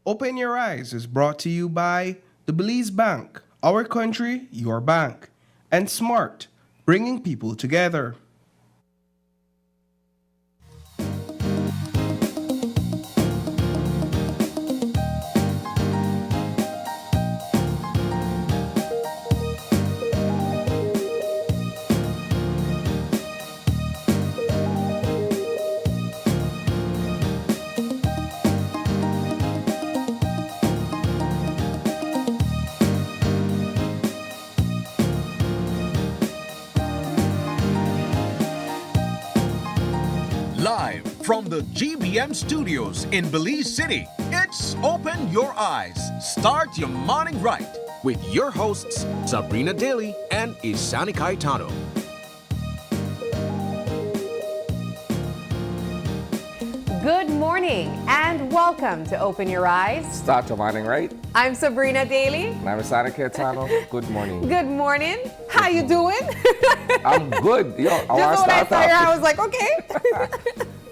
Open Your Eyes is brought to you by the Belize Bank, our country, your bank, and Smart, bringing people together. Live from the GBM studios in Belize City, it's Open Your Eyes. Start your morning right with your hosts, Sabrina Daly and Isani Caetano. Good morning and welcome to Open Your Eyes. Start your morning right. I'm Sabrina Daly. And I'm Isani Caetano. Good morning. Good morning. How you doing? I'm good. Yo, Just when I saw you, I was like, okay.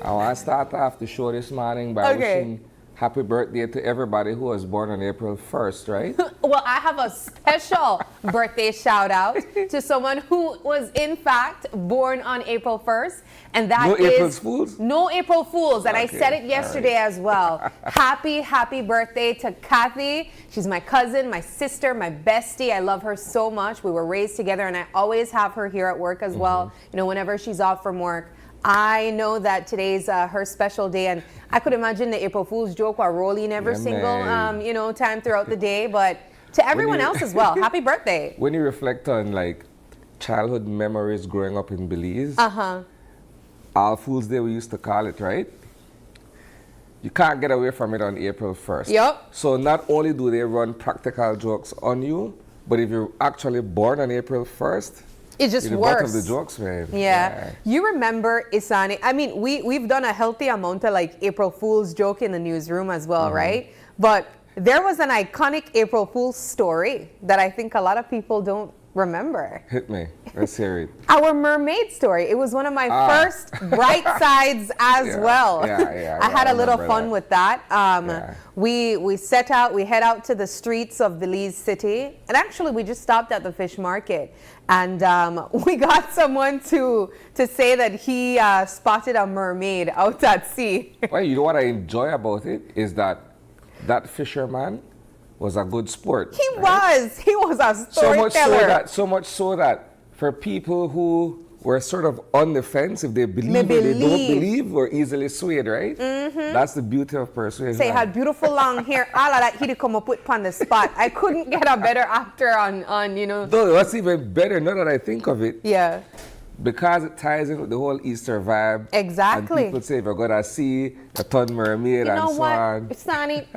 I want to start off the show this morning by wishing happy birthday to everybody who was born on April 1st, right? Well, I have a special birthday shout out to someone who was in fact born on April 1st. And that is April Fools? No April Fools. And I said it yesterday as well. Happy birthday to Kathy. She's my cousin, my sister, my bestie. I love her so much. We were raised together and I always have her here at work as well. You know, whenever she's off from work. I know that today's her special day, and I could imagine the April Fool's joke while rolling every single time throughout the day. But to everyone else as well, happy birthday. When you reflect on like childhood memories growing up in Belize, All Fool's Day we used to call it, right? You can't get away from it on April 1st. Yep. So not only do they run practical jokes on you, but if you're actually born on April 1st, it's just the worse. butt of the jokes, man. Yeah. You remember, Isani, I mean, we've done a healthy amount of like April Fool's joke in the newsroom as well, right? But there was an iconic April Fool's story that I think a lot of people don't remember. Hit me. Let's hear it. Our mermaid story. It was one of my first bright sides as well. I had a little fun with that. We set out, we head out to the streets of Belize City. And actually, we just stopped at the fish market. And we got someone to say that he spotted a mermaid out at sea. Well, you know what I enjoy about it is that fisherman was a good sport. He was a storyteller. So much so that for people who were sort of on the fence, if they believe or they don't believe, were easily swayed, right? That's the beauty of persuasion. Say, had beautiful long hair, all of that he'd come up with on the spot. I couldn't get a better actor on you know. Though what's even better, now that I think of it, yeah, because it ties in with the whole Easter vibe. Exactly. And people say, if you're going to see a ton mermaid and so on. Sonny,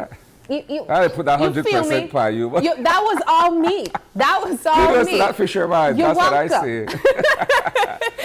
I put that 100% by you. That was all me. That was all me. That fisherman. That's welcome. What I say.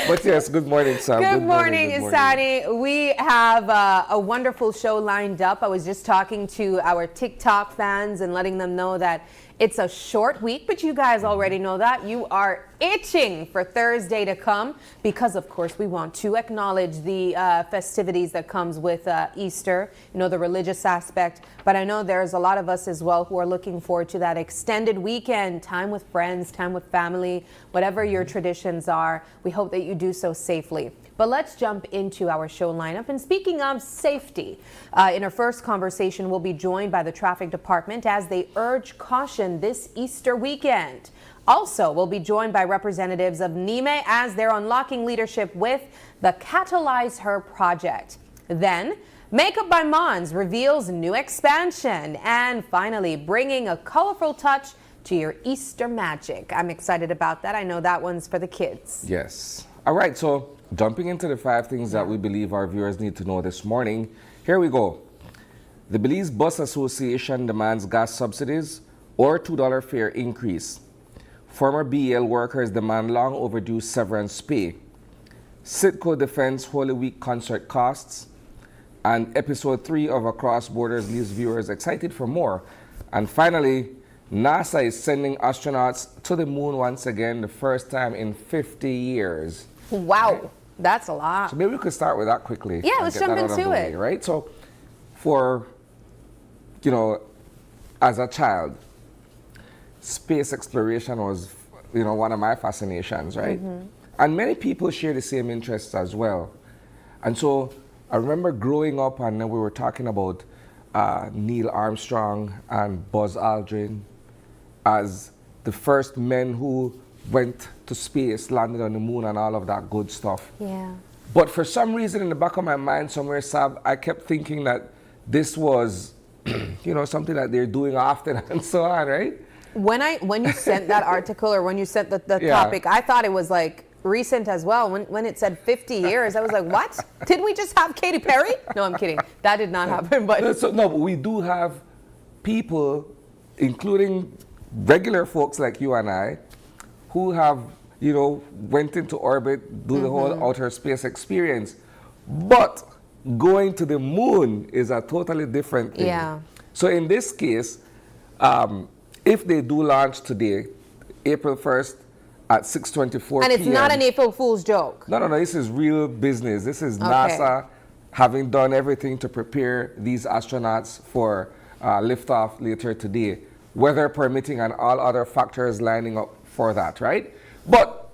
But yes, good morning, Sam. Good morning, Isani. We have a wonderful show lined up. I was just talking to our TikTok fans and letting them know that it's a short week, but you guys already know that. You are itching for Thursday to come because, of course, we want to acknowledge the festivities that comes with Easter, you know, the religious aspect. But I know there's a lot of us as well who are looking forward to that extended weekend, time with friends, time with family, whatever your traditions are. We hope that you do so safely. But let's jump into our show lineup. And speaking of safety, in our first conversation, we'll be joined by the traffic department as they urge caution this Easter weekend. Also, we'll be joined by representatives of NIME as they're unlocking leadership with the Catalyze Her project. Then, Makeup by Monz reveals new expansion. And finally, bringing a colorful touch to your Easter magic. I'm excited about that. I know that one's for the kids. Yes. All right, so jumping into the 5 things that we believe our viewers need to know this morning, here we go. The Belize Bus Association demands gas subsidies or $2 fare increase. Former BEL workers demand long overdue severance pay. Sitco defends Holy Week concert costs. And episode 3 of Across Borders leaves viewers excited for more. And finally, NASA is sending astronauts to the moon once again, the first time in 50 years. Wow, right? That's a lot. So maybe we could start with that quickly. Yeah, let's jump into it. Right? So for you know, as a child, space exploration was, you know, one of my fascinations, right? And many people share the same interests as well. And so I remember growing up, and then we were talking about Neil Armstrong and Buzz Aldrin as the first men who went to space, landed on the moon, and all of that good stuff. Yeah. But for some reason, in the back of my mind somewhere, Sab, I kept thinking that this was, you know, something that they're doing often and so on, right? When you sent that article, or when you sent the Yeah. topic, I thought it was like recent as well. When it said 50 years, I was like, what? Didn't we just have Katy Perry? No, I'm kidding. That did not happen. But No, but we do have people, including regular folks like you and I, who have, you know, went into orbit, do the whole outer space experience. But going to the moon is a totally different thing. Yeah. So in this case, if they do launch today, April 1st at 6:24 and it's p.m. not an April Fool's joke. No, this is real business. This is Okay. NASA having done everything to prepare these astronauts for liftoff later today, weather permitting and all other factors lining up for that, right? But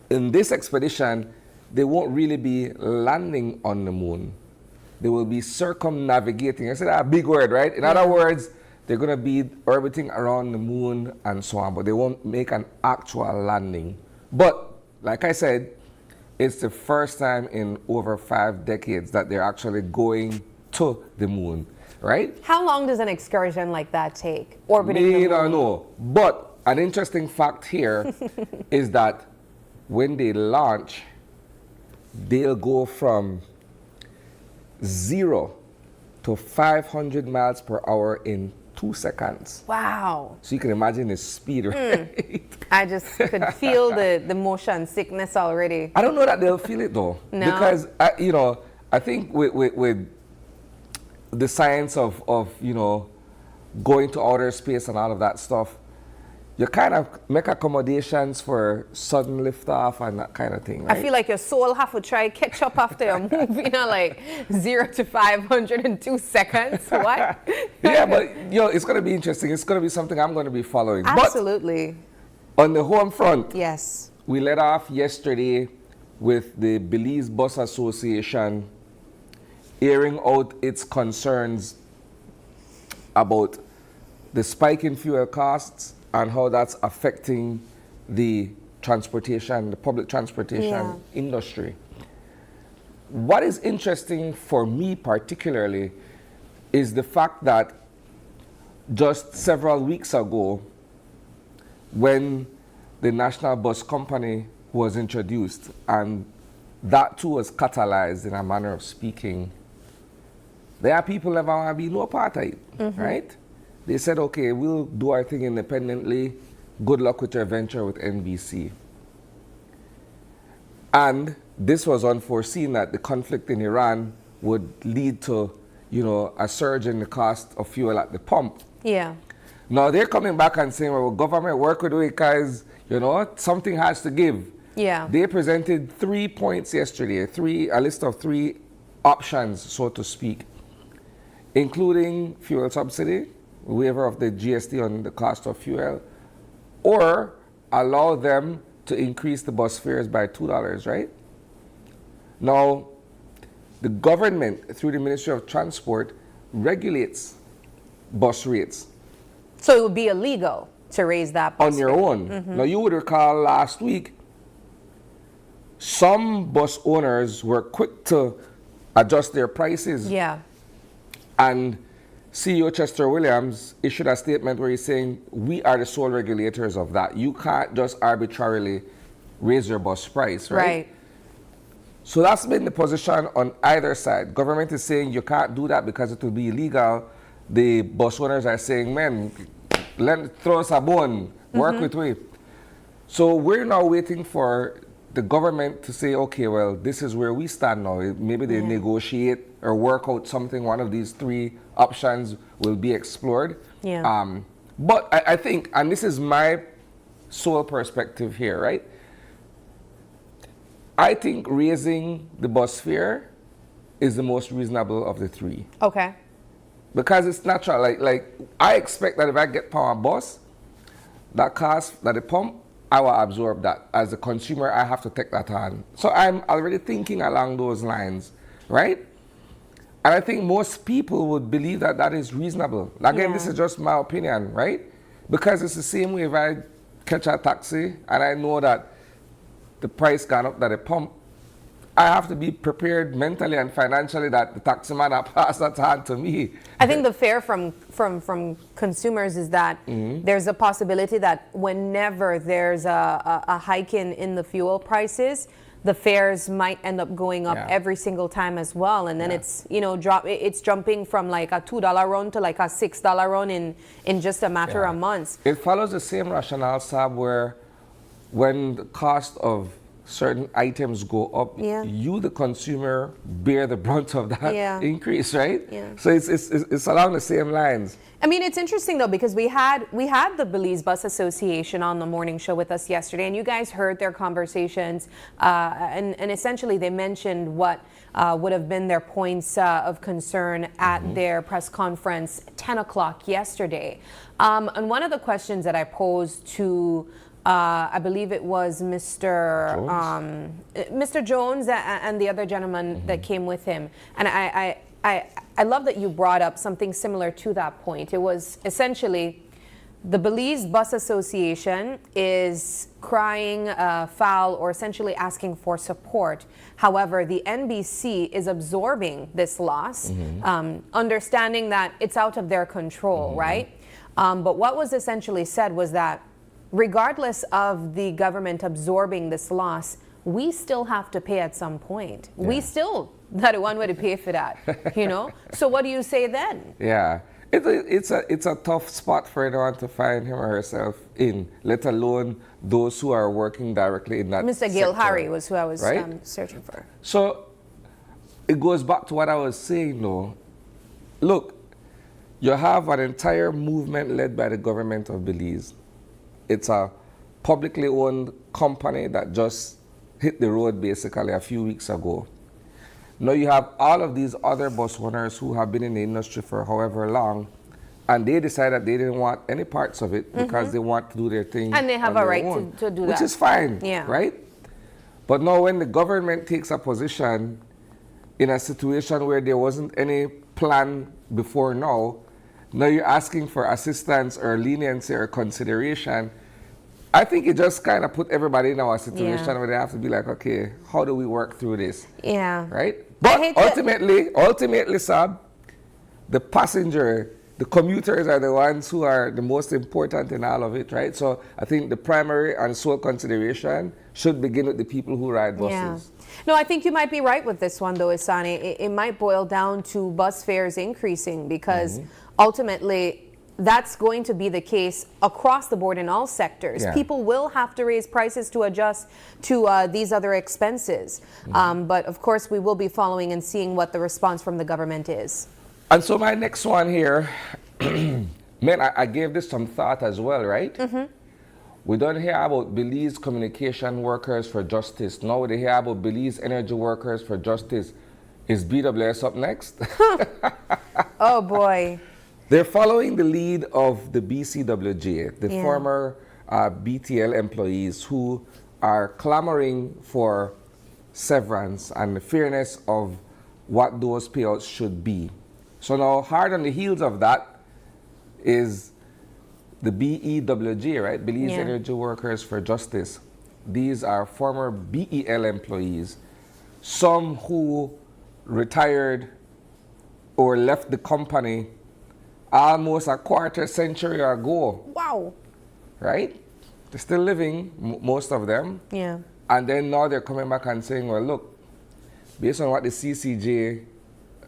in this expedition, they won't really be landing on the moon. They will be circumnavigating. I said that a big word, right? In other words, they're going to be orbiting around the moon and so on, but they won't make an actual landing. But like I said, it's the first time in over 5 decades that they're actually going to the moon, right? How long does an excursion like that take? Orbiting the Me moon? don't know. But an interesting fact here is that when they launch, they'll go from 0 to 500 miles per hour in 2 seconds. Wow. So you can imagine the speed, right? I just could feel the motion sickness already. I don't know that they'll feel it though. No. Because, you know, I think with the science of, you know, going to outer space and all of that stuff, you kind of make accommodations for sudden liftoff and that kind of thing, right? I feel like your soul have to try catch up after your move, you know, like 0 to 500 in 2 seconds. What? Yeah, but, you know, it's going to be interesting. It's going to be something I'm going to be following. Absolutely. But on the home front, Yes. we let off yesterday with the Belize Bus Association airing out its concerns about the spike in fuel costs and how that's affecting the public transportation industry. What is interesting for me particularly is the fact that just several weeks ago, when the National Bus Company was introduced, and that too was catalyzed in a manner of speaking, there are people that want to be no part of it, right? They said, okay, we'll do our thing independently. Good luck with your venture with NBC. And this was unforeseen that the conflict in Iran would lead to, you know, a surge in the cost of fuel at the pump. Yeah. Now they're coming back and saying, well, government work with it because, you know, something has to give. Yeah. They presented 3 points yesterday, a list of 3 options, so to speak, including fuel subsidy, waiver of the GST on the cost of fuel, or allow them to increase the bus fares by $2, right? Now, the government, through the Ministry of Transport, regulates bus rates. So it would be illegal to raise that bus On your fare. own. Now, you would recall last week, some bus owners were quick to adjust their prices. Yeah. And CEO Chester Williams issued a statement where he's saying, we are the sole regulators of that. You can't just arbitrarily raise your bus price, right? Right. So that's been the position on either side. Government is saying you can't do that because it will be illegal. The bus owners are saying, man, throw us a bone, work with we. So we're now waiting for the government to say, okay, well, this is where we stand now. Maybe they negotiate or work out something. One of these 3 options will be explored. Yeah. But I think, and this is my sole perspective here, right? I think raising the bus fare is the most reasonable of the 3. Okay. because it's natural. Like I expect that if I get power bus, that cost at the pump, I will absorb that. As a consumer, I have to take that on. So I'm already thinking along those lines, right? And I think most people would believe that that is reasonable. Again, this is just my opinion, right? Because it's the same way if I catch a taxi and I know that the price gone up at the pump, I have to be prepared mentally and financially that the taxi man will pass that on to me. I think the fear from consumers is that there's a possibility that whenever there's a hike in the fuel prices, the fares might end up going up every single time as well, and then it's it's jumping from like a $2 run to like a $6 run in just a matter of months. It follows the same rationale, Sab, where when the cost of certain items go up, you, the consumer, bear the brunt of that increase, right? So it's along the same lines. I mean, it's interesting though, because we had the Belize Bus Association on the morning show with us yesterday, and you guys heard their conversations, and essentially they mentioned what would have been their points of concern at their press conference 10 o'clock yesterday. And one of the questions that I posed to I believe it was Mr. Jones and the other gentleman that came with him. And I love that you brought up something similar to that point. It was essentially the Belize Bus Association is crying foul or essentially asking for support. However, the NBC is absorbing this loss, understanding that it's out of their control, right? But what was essentially said was that regardless of the government absorbing this loss, we still have to pay at some point. We still not one way to pay for that, So what do you say then? Yeah, it's a tough spot for anyone to find him or herself in, let alone those who are working directly in that Mr. Gil sector, Harry was who I was right? searching for. So it goes back to what I was saying though. Look, you have an entire movement led by the government of Belize. It's a publicly owned company that just hit the road basically a few weeks ago. Now you have all of these other bus owners who have been in the industry for however long, and they decided they didn't want any parts of it because they want to do their thing. And they have a right to do that. Which is fine, yeah. Right? But now when the government takes a position in a situation where there wasn't any plan before now you're asking for assistance or leniency or consideration, I think it just kind of put everybody in our situation where they have to be like, okay, how do we work through this? Yeah. Right? But ultimately, Sab, the passenger, the commuters are the ones who are the most important in all of it, right? So I think the primary and sole consideration should begin with the people who ride buses. Yeah. No, I think you might be right with this one, though, Isani. It might boil down to bus fares increasing because ultimately that's going to be the case across the board in all sectors. Yeah. People will have to raise prices to adjust to these other expenses. But of course, we will be following and seeing what the response from the government is. And so my next one here, man, I gave this some thought as well, right? We don't hear about Belize communication workers for justice. Now we hear about Belize energy workers for justice. Is BWS up next? Oh boy. They're following the lead of the BCWJ, the former BTL employees who are clamoring for severance and the fairness of what those payouts should be. So now, hard on the heels of that is the BEWJ, right? Belize Energy Workers for Justice. These are former BEL employees, some who retired or left the company almost a quarter century ago. Wow. Right? They're still living, most of them. Yeah. And then now they're coming back and saying, well, look, based on what the CCJ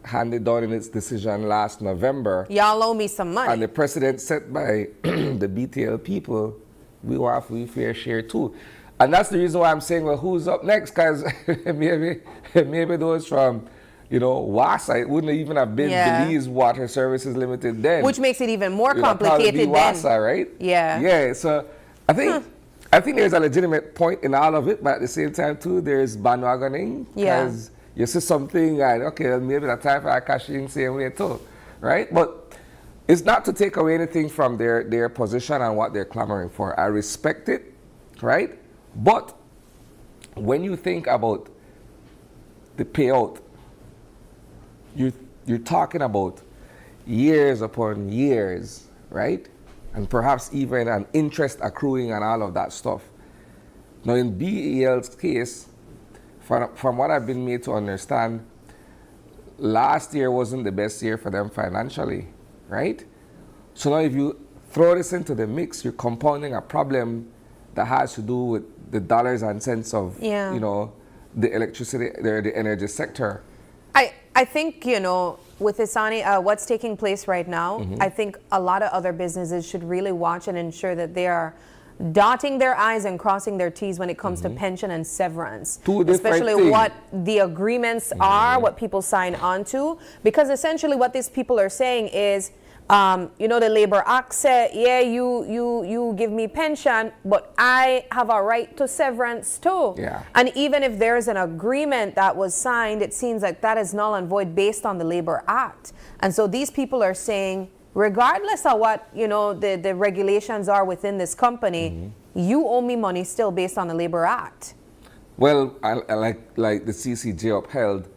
handed down in its decision last November, y'all owe me some money. and the precedent set by the BTL people, we will have a fair share too. And that's the reason why I'm saying, well, who's up next? Because maybe those from, WASA, it wouldn't even have been Belize Water Services Limited then. Which makes it even more complicated then. WASA, right? Yeah. Yeah, so I think there's a legitimate point in all of it, but at the same time too, there's bandwagoning. Yeah. Because you see something and, okay, maybe the time for a cash in same way too. right? But it's not to take away anything from their position and what they're clamoring for. I respect it, right? But when you think about the payout, you're talking about years upon years, right? And perhaps even an interest accruing and all of that stuff. Now in BEL's case, from what I've been made to understand, last year wasn't the best year for them financially, right? So now if you throw this into the mix, you're compounding a problem that has to do with the dollars and cents of, you know, the electricity, the energy sector. I think, you know, with Isani, what's taking place right now, I think a lot of other businesses should really watch and ensure that they are dotting their I's and crossing their T's when it comes to pension and severance. Especially what the agreements are, what people sign on to. Because essentially what these people are saying is, you know, the Labor Act said, yeah, you give me pension, but I have a right to severance too. Yeah. And even if there's an agreement that was signed, it seems like that is null and void based on the Labor Act. And so these people are saying, regardless of what, you know, the regulations are within this company, you owe me money still based on the Labor Act. Well, I like the CCJ upheld,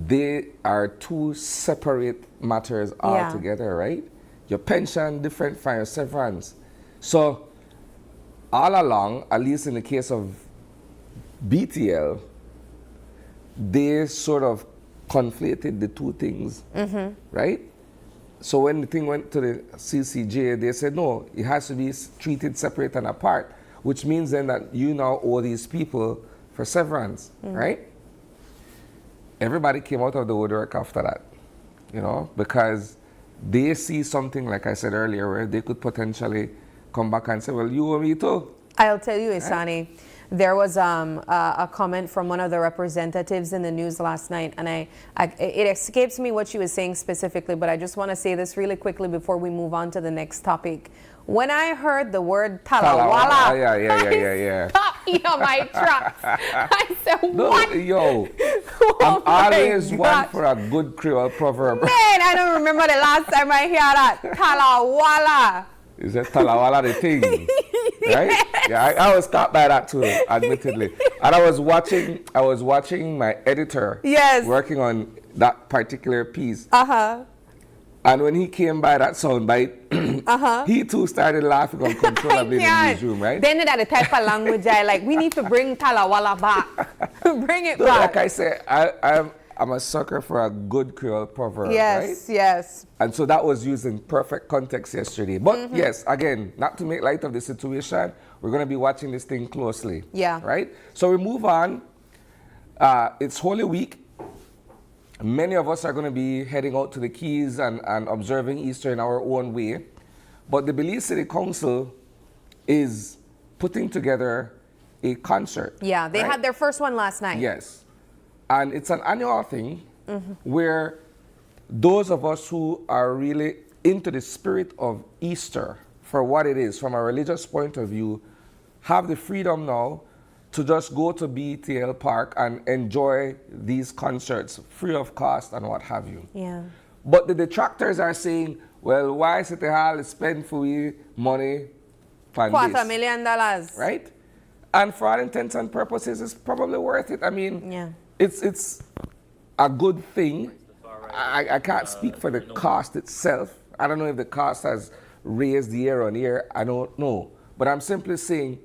they are two separate matters altogether, right? Your pension different from your severance. So all along, at least in the case of BTL, they sort of conflated the two things, right? So when the thing went to the CCJ, they said, no, it has to be treated separate and apart, which means then that you now owe these people for severance, right? Everybody came out of the woodwork after that, you know, because they see something, like I said earlier, where they could potentially come back and say, well, you owe me too. I'll tell you, Isani, there was a comment from one of the representatives in the news last night, and it escapes me what she was saying specifically, but I just want to say this really quickly before we move on to the next topic. When I heard the word talawala, I stopped on my tracks. I said, what? No, yo, I'm always one for a good Creole proverb. Man, I don't remember the last time I hear that. Talawala. Is that talawala the thing? Right? Yeah, I was caught by that too, admittedly. And I was watching my editor working on that particular piece. And when he came by that soundbite, he too started laughing uncontrollably in the newsroom, right? Then that the type of language I like, we need to bring talawala back. Bring it back. Like I said, I'm a sucker for a good Creole proverb, right? Yes. And so that was used in perfect context yesterday. But yes, again, not to make light of the situation, we're going to be watching this thing closely. Yeah. Right? So we move on. It's Holy Week. Many of us are going to be heading out to the Keys and observing Easter in our own way. But the Belize City Council is putting together a concert. Yeah, they had their first one last night. Yes. And it's an annual thing where those of us who are really into the spirit of Easter for what it is from a religious point of view have the freedom now to just go to BTL Park and enjoy these concerts free of cost and what have you. Yeah. But the detractors are saying, well, why City Hall spend for we money for $250 million. Right? And for all intents and purposes, it's probably worth it. I mean, it's a good thing. I can't speak for the cost itself. I don't know if the cost has raised year on year. I don't know. But I'm simply saying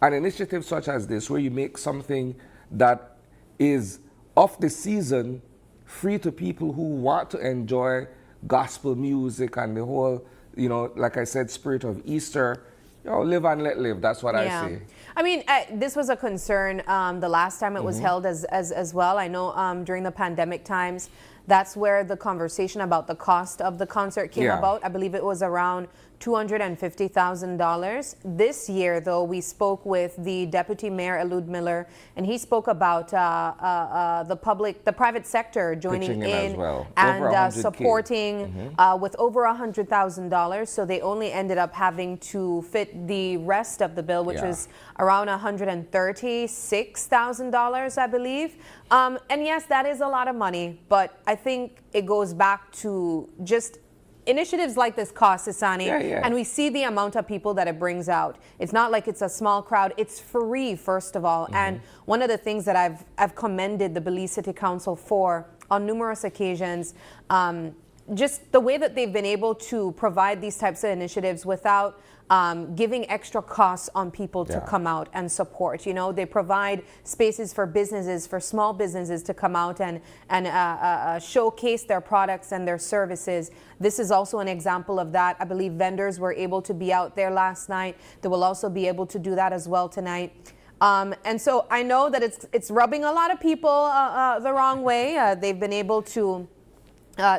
an initiative such as this, where you make something that is of the season, free to people who want to enjoy gospel music and the whole, you know, like I said, spirit of Easter, you know, live and let live. That's what I say. I mean, this was a concern the last time it was held as well. I know during the pandemic times, that's where the conversation about the cost of the concert came about. I believe it was around $250,000. This year, though, we spoke with the Deputy Mayor, Elud Miller, and he spoke about the private sector joining in and supporting with over $100,000. So they only ended up having to fit the rest of the bill, which was around $136,000, I believe. And yes, that is a lot of money, but I think it goes back to just initiatives like this cost, Isani, and we see the amount of people that it brings out. It's not like it's a small crowd. It's free, first of all. And one of the things that I've commended the Belize City Council for on numerous occasions, just the way that they've been able to provide these types of initiatives without giving extra costs on people to come out and support. You know, they provide spaces for businesses, for small businesses to come out and showcase their products and their services. This is also an example of that. I believe vendors were able to be out there last night. They will also be able to do that as well tonight. And so I know that it's rubbing a lot of people the wrong way. They've been able to,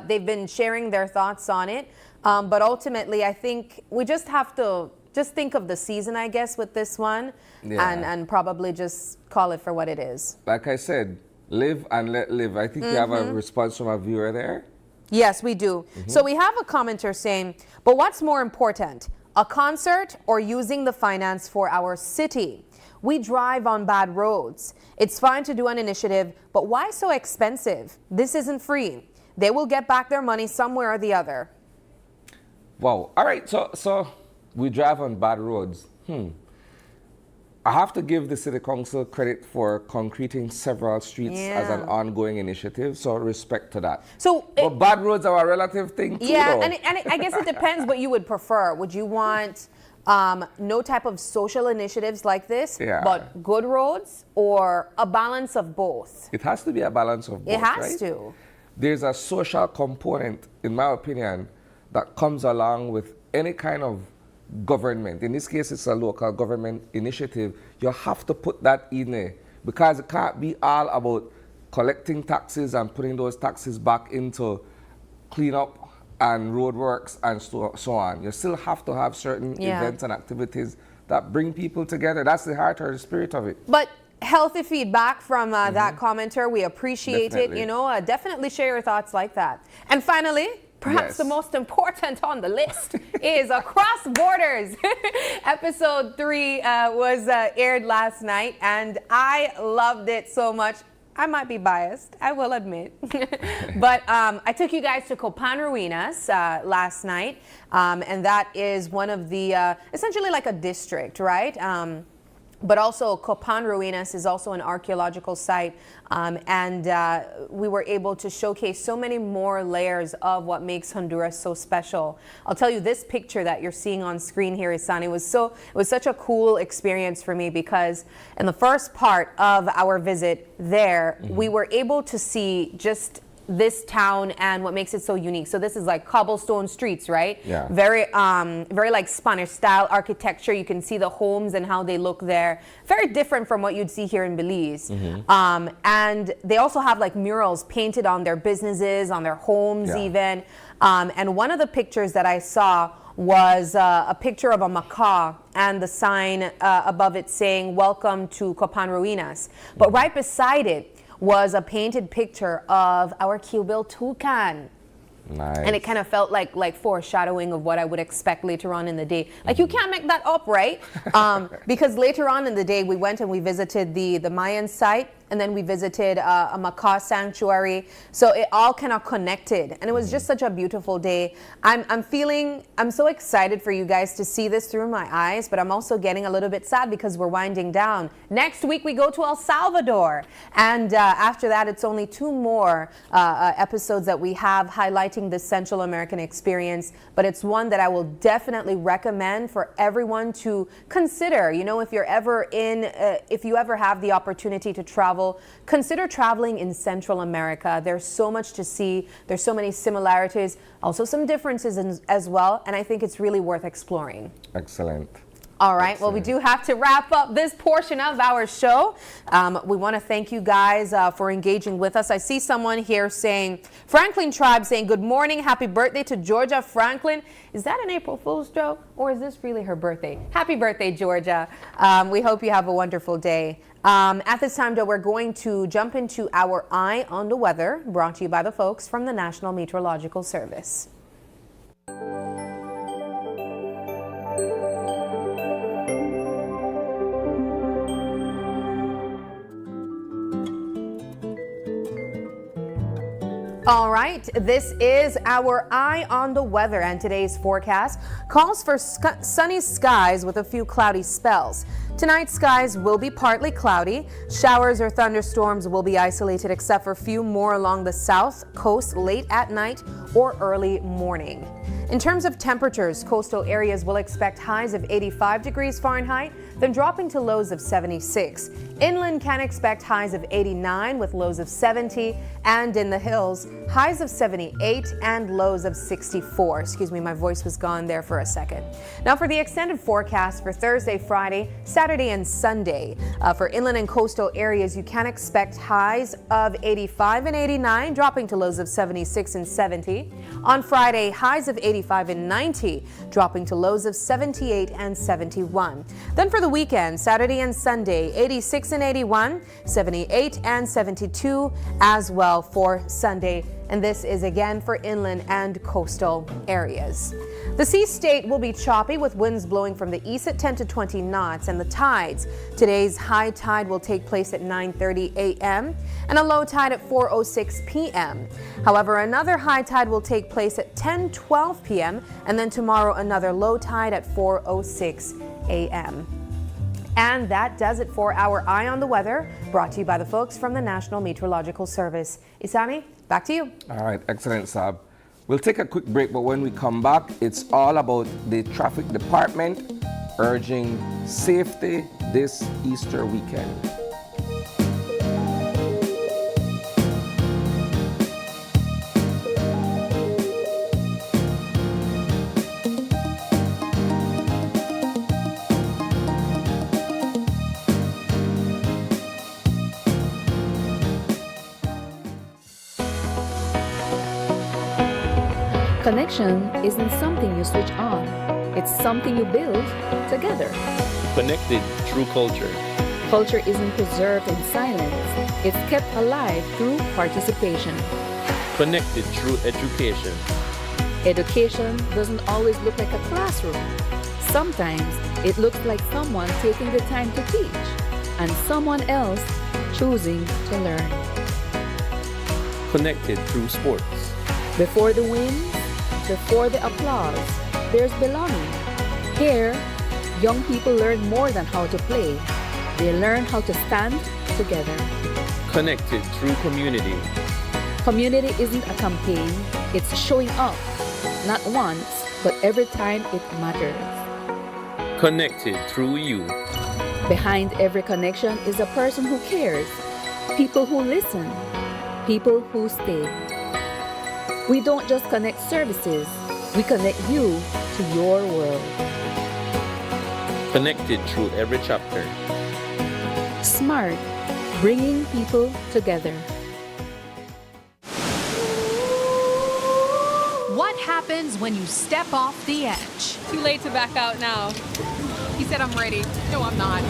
they've been sharing their thoughts on it. But ultimately, I think we just have to just think of the season, I guess, with this one and probably just call it for what it is. Like I said, live and let live. I think you have a response from a viewer there. Yes, we do. So we have a commenter saying, but what's more important, a concert or using the finance for our city? We drive on bad roads. It's fine to do an initiative, but why so expensive? This isn't free. They will get back their money somewhere or the other. Wow. All right. So we drive on bad roads. I have to give the City Council credit for concreting several streets as an ongoing initiative. So respect to that. So, but bad roads are a relative thing too. Yeah, though. and I guess it depends what you would prefer. Would you want no type of social initiatives like this, but good roads, or a balance of both? It has to be a balance of both. It has right? to. There's a social component, in my opinion, that comes along with any kind of government. In this case, it's a local government initiative. You have to put that in there because it can't be all about collecting taxes and putting those taxes back into cleanup and roadworks and so on. You still have to have certain events and activities that bring people together. That's the heart or the spirit of it. But healthy feedback from that commenter. We appreciate it. You know, definitely share your thoughts like that. And finally, perhaps the most important on the list is Across Borders. Episode 3 was aired last night, and I loved it so much. I might be biased, I will admit. But I took you guys to Copan Ruinas last night, and that is one of the, essentially like a district, right? But also Copan Ruinas is also an archaeological site, and we were able to showcase so many more layers of what makes Honduras so special. I'll tell you, this picture that you're seeing on screen here, Isani, it was such a cool experience for me because in the first part of our visit there, we were able to see just this town and what makes it so unique. So this is like cobblestone streets, right? Yeah. Very like Spanish style architecture. You can see the homes and how they look there. Very different from what you'd see here in Belize. And they also have like murals painted on their businesses, on their homes even. And one of the pictures that I saw was a picture of a macaw and the sign above it saying, "Welcome to Copan Ruinas." But right beside it was a painted picture of our Q-bill toucan. Nice. And it kind of felt like foreshadowing of what I would expect later on in the day. Like you can't make that up, right? Because later on in the day, we went and we visited the Mayan site, and then we visited a macaw sanctuary. So it all kind of connected, and it was just such a beautiful day. I'm so excited for you guys to see this through my eyes, but I'm also getting a little bit sad because we're winding down. Next week we go to El Salvador, and after that it's only 2 more episodes that we have highlighting the Central American experience, but it's one that I will definitely recommend for everyone to consider. You know, if you're ever if you ever have the opportunity to travel, consider traveling in Central America. There's so much to see. There's so many similarities, also some differences as well, and I think it's really worth exploring. Excellent. All right, well, we do have to wrap up this portion of our show. We want to thank you guys for engaging with us. I see someone here saying, Franklin Tribe saying, good morning, happy birthday to Georgia Franklin. Is that an April Fool's joke, or is this really her birthday? Happy birthday, Georgia. We hope you have a wonderful day. At this time, though, we're going to jump into our Eye on the Weather, brought to you by the folks from the National Meteorological Service. All right, this is our eye on the weather, and today's forecast calls for sunny skies with a few cloudy spells. Tonight's skies will be partly cloudy. Showers or thunderstorms will be isolated except for a few more along the south coast late at night or early morning. In terms of temperatures, coastal areas will expect highs of 85 degrees Fahrenheit, then dropping to lows of 76. Inland can expect highs of 89 with lows of 70, and in the hills, highs of 78 and lows of 64. Excuse me, my voice was gone there for a second. Now for the extended forecast for Thursday, Friday, Saturday, and Sunday. For inland and coastal areas, you can expect highs of 85 and 89, dropping to lows of 76 and 70. On Friday, highs of 85 and 90, dropping to lows of 78 and 71. Then for the weekend, Saturday and Sunday, 86 and 81, 78 and 72 as well for Sunday. And this is again for inland and coastal areas. The sea state will be choppy with winds blowing from the east at 10 to 20 knots, and the tides. Today's high tide will take place at 9:30 a.m. and a low tide at 4:06 p.m. However, another high tide will take place at 10:12 p.m. and then tomorrow another low tide at 4:06 a.m. And that does it for our Eye on the Weather, brought to you by the folks from the National Meteorological Service. Isani, back to you. All right, excellent, Sab. We'll take a quick break, but when we come back, it's all about the traffic department urging safety this Easter weekend. Connection isn't something you switch on. It's something you build together. Connected through culture. Culture isn't preserved in silence. It's kept alive through participation. Connected through education. Education doesn't always look like a classroom. Sometimes it looks like someone taking the time to teach and someone else choosing to learn. Connected through sports. Before the wins, before the applause, there's belonging. Here, young people learn more than how to play. They learn how to stand together. Connected through community. Community isn't a campaign, it's showing up. Not once, but every time it matters. Connected through you. Behind every connection is a person who cares. People who listen. People who stay. We don't just connect services, we connect you to your world. Connected through every chapter. SMART, bringing people together. What happens when you step off the edge? Too late to back out now. He said I'm ready. No, I'm not.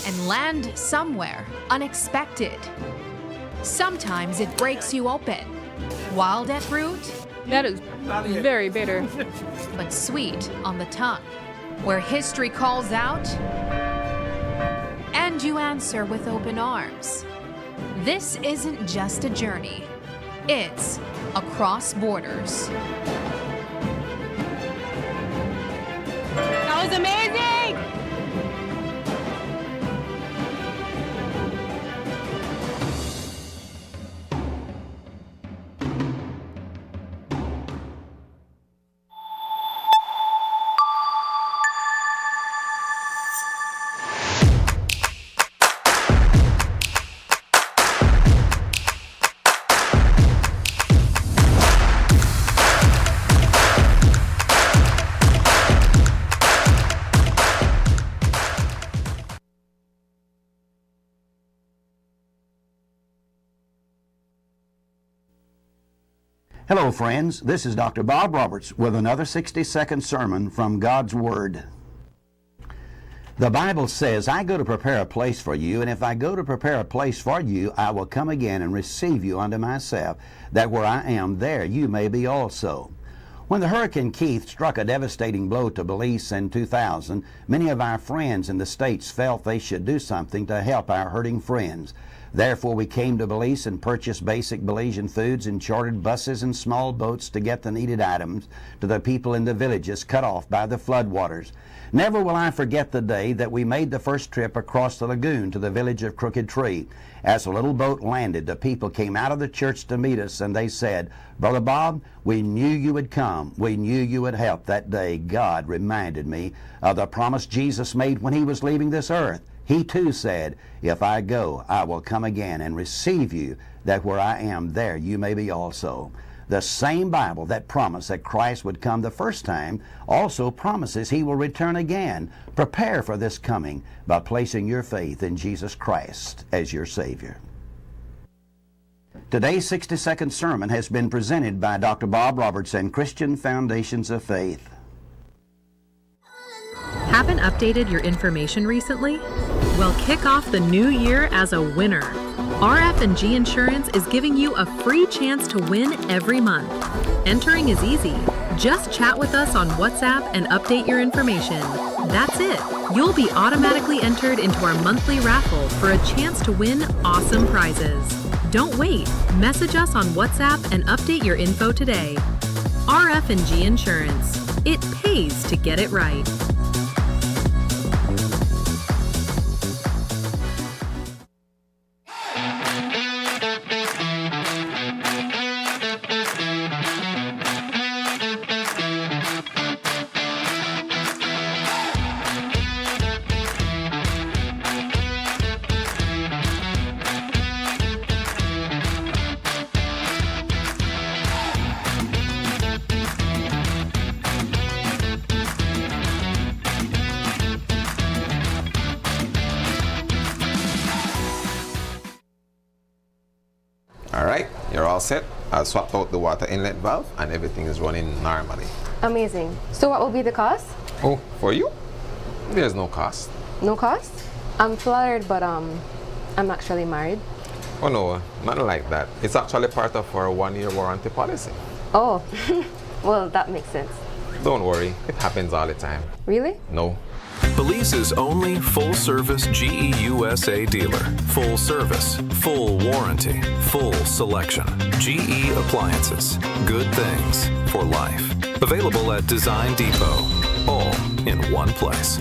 And land somewhere unexpected. Sometimes it breaks you open. Wild at root, That is very bitter. but sweet on the tongue. Where history calls out, and you answer with open arms. This isn't just a journey, it's across borders. That was amazing! Hello, friends. This is Dr. Bob Roberts with another 60-second sermon from God's Word. The Bible says, I go to prepare a place for you, and if I go to prepare a place for you, I will come again and receive you unto myself, that where I am, there you may be also. When the Hurricane Keith struck a devastating blow to Belize in 2000, many of our friends in the States felt they should do something to help our hurting friends. Therefore, we came to Belize and purchased basic Belizean foods and chartered buses and small boats to get the needed items to the people in the villages cut off by the floodwaters. Never will I forget the day that we made the first trip across the lagoon to the village of Crooked Tree. As the little boat landed, the people came out of the church to meet us, and they said, "Brother Bob, we knew you would come. We knew you would help." That day, God reminded me of the promise Jesus made when he was leaving this earth. He too said, "If I go, I will come again and receive you, that where I am, there you may be also." The same Bible that promised that Christ would come the first time also promises he will return again. Prepare for this coming by placing your faith in Jesus Christ as your Savior. Today's 60-second sermon has been presented by Dr. Bob Roberts and Christian Foundations of Faith. Haven't updated your information recently? Well, kick off the new year as a winner. RF&G Insurance is giving you a free chance to win every month. Entering is easy. Just chat with us on WhatsApp and update your information. That's it. You'll be automatically entered into our monthly raffle for a chance to win awesome prizes. Don't wait. Message us on WhatsApp and update your info today. RF&G Insurance. It pays to get it right. Alright, you're all set. I'll swap out the water inlet valve and everything is running normally. Amazing. So what will be the cost? Oh, for you? There's no cost. No cost? I'm flattered, but I'm actually married. Oh no, nothing like that. It's actually part of our 1-year warranty policy. Oh, well, that makes sense. Don't worry, it happens all the time. Really? No. Belize's only full-service GE USA dealer. Full service, full warranty, full selection. GE Appliances. Good things for life. Available at Design Depot. All in one place.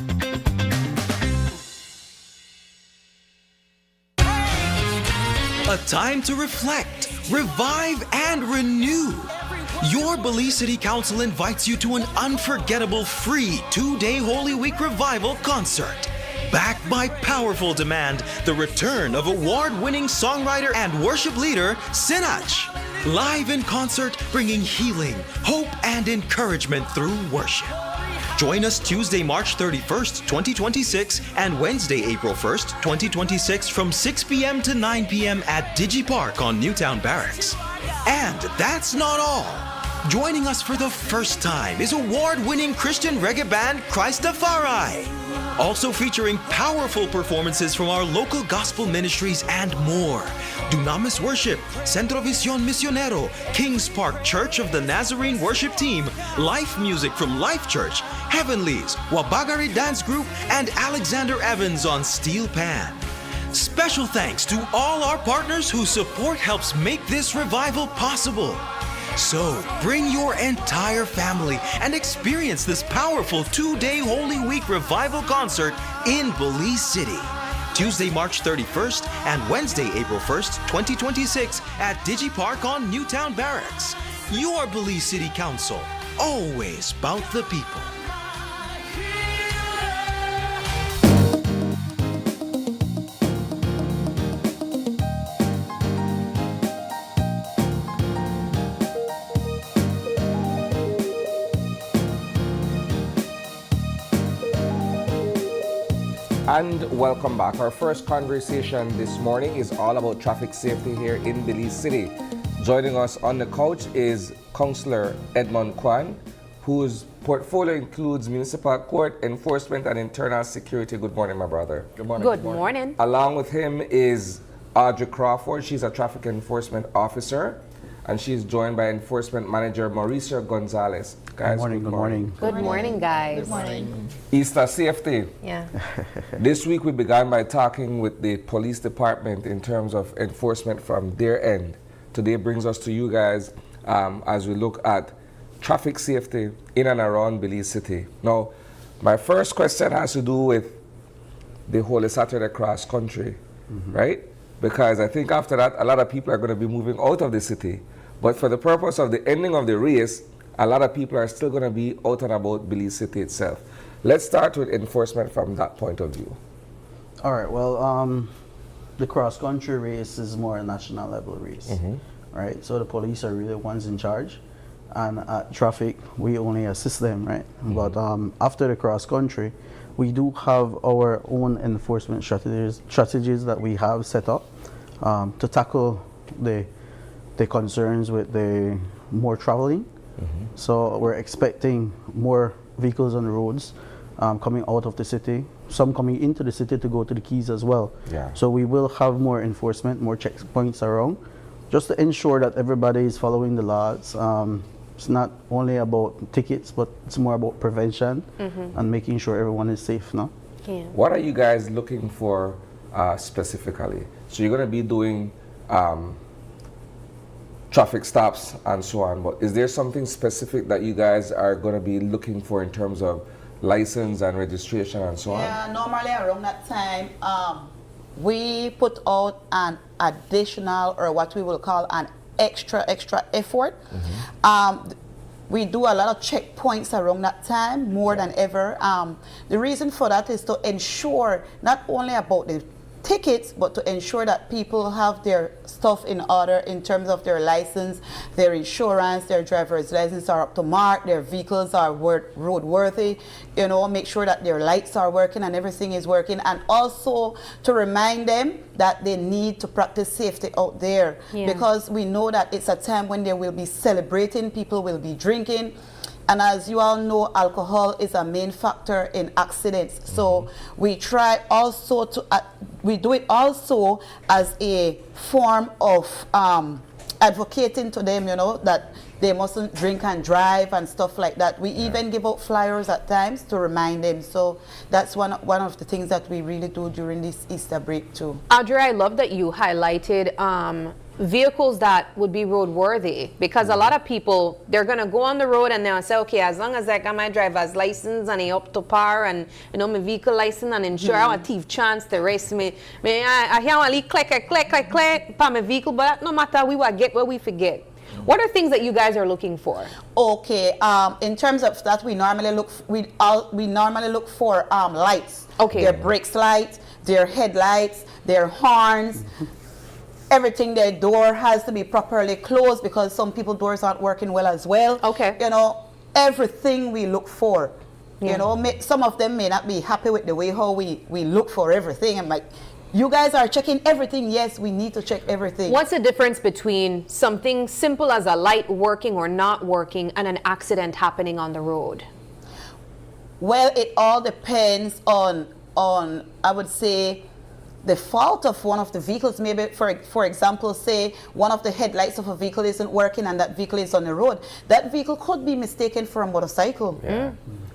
A time to reflect, revive, and renew. Your Belize City Council invites you to an unforgettable free 2-day Holy Week Revival concert. Backed by powerful demand, the return of award-winning songwriter and worship leader, Sinach. Live in concert, bringing healing, hope, and encouragement through worship. Join us Tuesday, March 31st, 2026 and Wednesday, April 1st, 2026 from 6 p.m. to 9 p.m. at DigiPark on Newtown Barracks. And that's not all. Joining us for the first time is award-winning Christian reggae band Christafari. Also featuring powerful performances from our local gospel ministries and more. Do not miss worship, Centro Visión Misionero, Kings Park Church of the Nazarene Worship Team, life music from Life Church, Heavenlies, Wabagari Dance Group, and Alexander Evans on steel pan. Special thanks to all our partners whose support helps make this revival possible. So, bring your entire family and experience this powerful 2-day Holy Week Revival concert in Belize City. Tuesday, March 31st and Wednesday, April 1st, 2026 at DigiPark on Newtown Barracks. Your Belize City Council, always about the people. And welcome back. Our first conversation this morning is all about traffic safety here in Belize City. Joining us on the couch is Councillor Edmond Kwan, whose portfolio includes municipal court, enforcement, and internal security. Good morning, my brother. Good morning. Good morning. Along with him is Audrey Crawford. She's a traffic enforcement officer. and she is joined by Enforcement Manager Mauricio Gonzalez. Guys, good morning. Good morning, guys. Good morning. Easter CFT. Yeah. This week we began by talking with the police department in terms of enforcement from their end. Today brings us to you guys as we look at traffic safety in and around Belize City. Now, my first question has to do with the Holy Saturday cross country, right? Because I think after that, a lot of people are going to be moving out of the city. But for the purpose of the ending of the race, a lot of people are still going to be out and about Belize City itself. Let's start with enforcement from that point of view. All right, well, the cross-country race is more a national level race, right? So the police are really the ones in charge. And at traffic, we only assist them, right? But after the cross-country, we do have our own enforcement strategies that we have set up to tackle the concerns with the more traveling. So we're expecting more vehicles on the roads coming out of the city, some coming into the city to go to the Keys as well. Yeah. So we will have more enforcement, more checkpoints around, just to ensure that everybody is following the laws. It's not only about tickets, but it's more about prevention and making sure everyone is safe, no? Yeah. What are you guys looking for specifically? So you're going to be doing traffic stops and so on, but is there something specific that you guys are going to be looking for in terms of license and registration and so on? Yeah, normally around that time, we put out an additional, or what we will call an extra effort. We do a lot of checkpoints around that time, more than ever. The reason for that is to ensure not only about the tickets, but to ensure that people have their stuff in order in terms of their license, their insurance, their driver's license are up to mark, their vehicles are roadworthy, you know, make sure that their lights are working and everything is working, and also to remind them that they need to practice safety out there, because we know that it's a time when they will be celebrating, people will be drinking. And as you all know, alcohol is a main factor in accidents. So we try also to, we do it also as a form of advocating to them, you know, that they mustn't drink and drive and stuff like that. We even give out flyers at times to remind them. So that's one of the things that we really do during this Easter break too. Audrey, I love that you highlighted vehicles that would be roadworthy, because a lot of people, they're going to go on the road and they'll say, okay, as long as I got my driver's license and I up to par and, you know, my vehicle license and insure, I want to have chance to race me. I hear only click for my vehicle, but no matter, we will get what we forget. What are things that you guys are looking for? Okay, in terms of that, we normally look for lights. Okay. Their brakes lights, their headlights, their horns. Everything, their door has to be properly closed, because some people's doors aren't working well as well. Okay. You know, everything we look for. You know, some of them may not be happy with the way how we look for everything. I'm like, you guys are checking everything. Yes, we need to check everything. What's the difference between something simple as a light working or not working and an accident happening on the road? Well, it all depends on I would say, the fault of one of the vehicles. Maybe, for example, say one of the headlights of a vehicle isn't working and that vehicle is on the road. That vehicle could be mistaken for a motorcycle,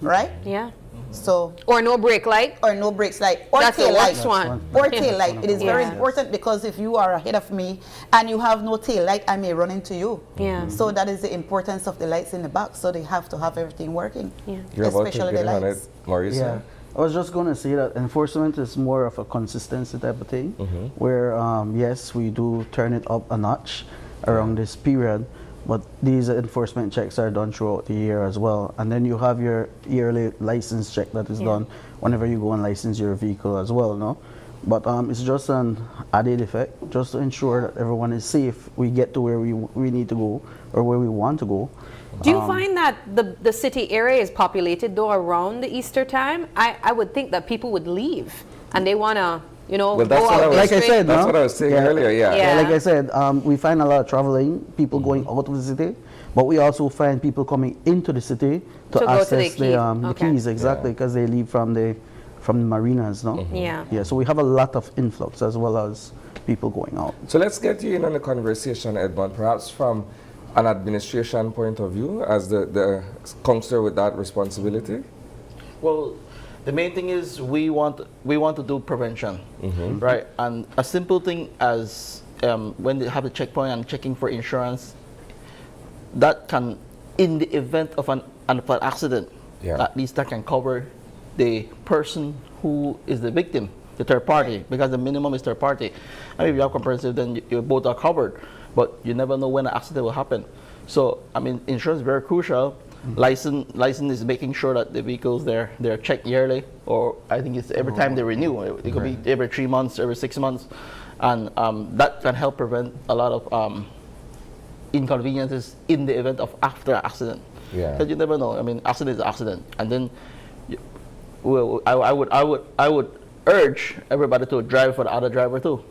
right? Yeah. So, or no brake light, or no brakes light, or that's tail light, one. Or tail light. It is very important, because if you are ahead of me and you have no tail light, I may run into you. Yeah. So that is the importance of the lights in the back. So they have to have everything working. Yeah. You're especially the lights. Maurice? Yeah. I was just going to say that enforcement is more of a consistency type of thing, where yes, we do turn it up a notch around this period, but these enforcement checks are done throughout the year as well. And then you have your yearly license check that is done whenever you go and license your vehicle as well, no? But it's just an added effect, just to ensure that everyone is safe. We get to where we need to go, or where we want to go. Do you find that the city area is populated though around the Easter time? I would think that people would leave and they want to, you know, well, that's go what out. Like I said, that's what I was saying earlier. Yeah. Like I said, we find a lot of traveling people going out of the city, but we also find people coming into the city to access the Keys, exactly, because they leave from the from the marinas, no? Yeah. Yeah, so we have a lot of influx as well as people going out. So let's get you in on the conversation, Edmund, perhaps from an administration point of view, as the counselor with that responsibility. Well, the main thing is we want to do prevention, right? And a simple thing as when they have the checkpoint and checking for insurance, that can, in the event of an accident, at least that can cover the person who is the victim, the third party, because the minimum is third party. And if you have comprehensive, then you both are covered, but you never know when an accident will happen. So, I mean, insurance is very crucial. License is making sure that the vehicles they're checked yearly, or I think it's every time they renew. It could be every 3 months, every 6 months, and that can help prevent a lot of inconveniences in the event of after accident. Yeah. Because you never know. I mean, accident is accident, and then I would urge everybody to drive for the other driver too.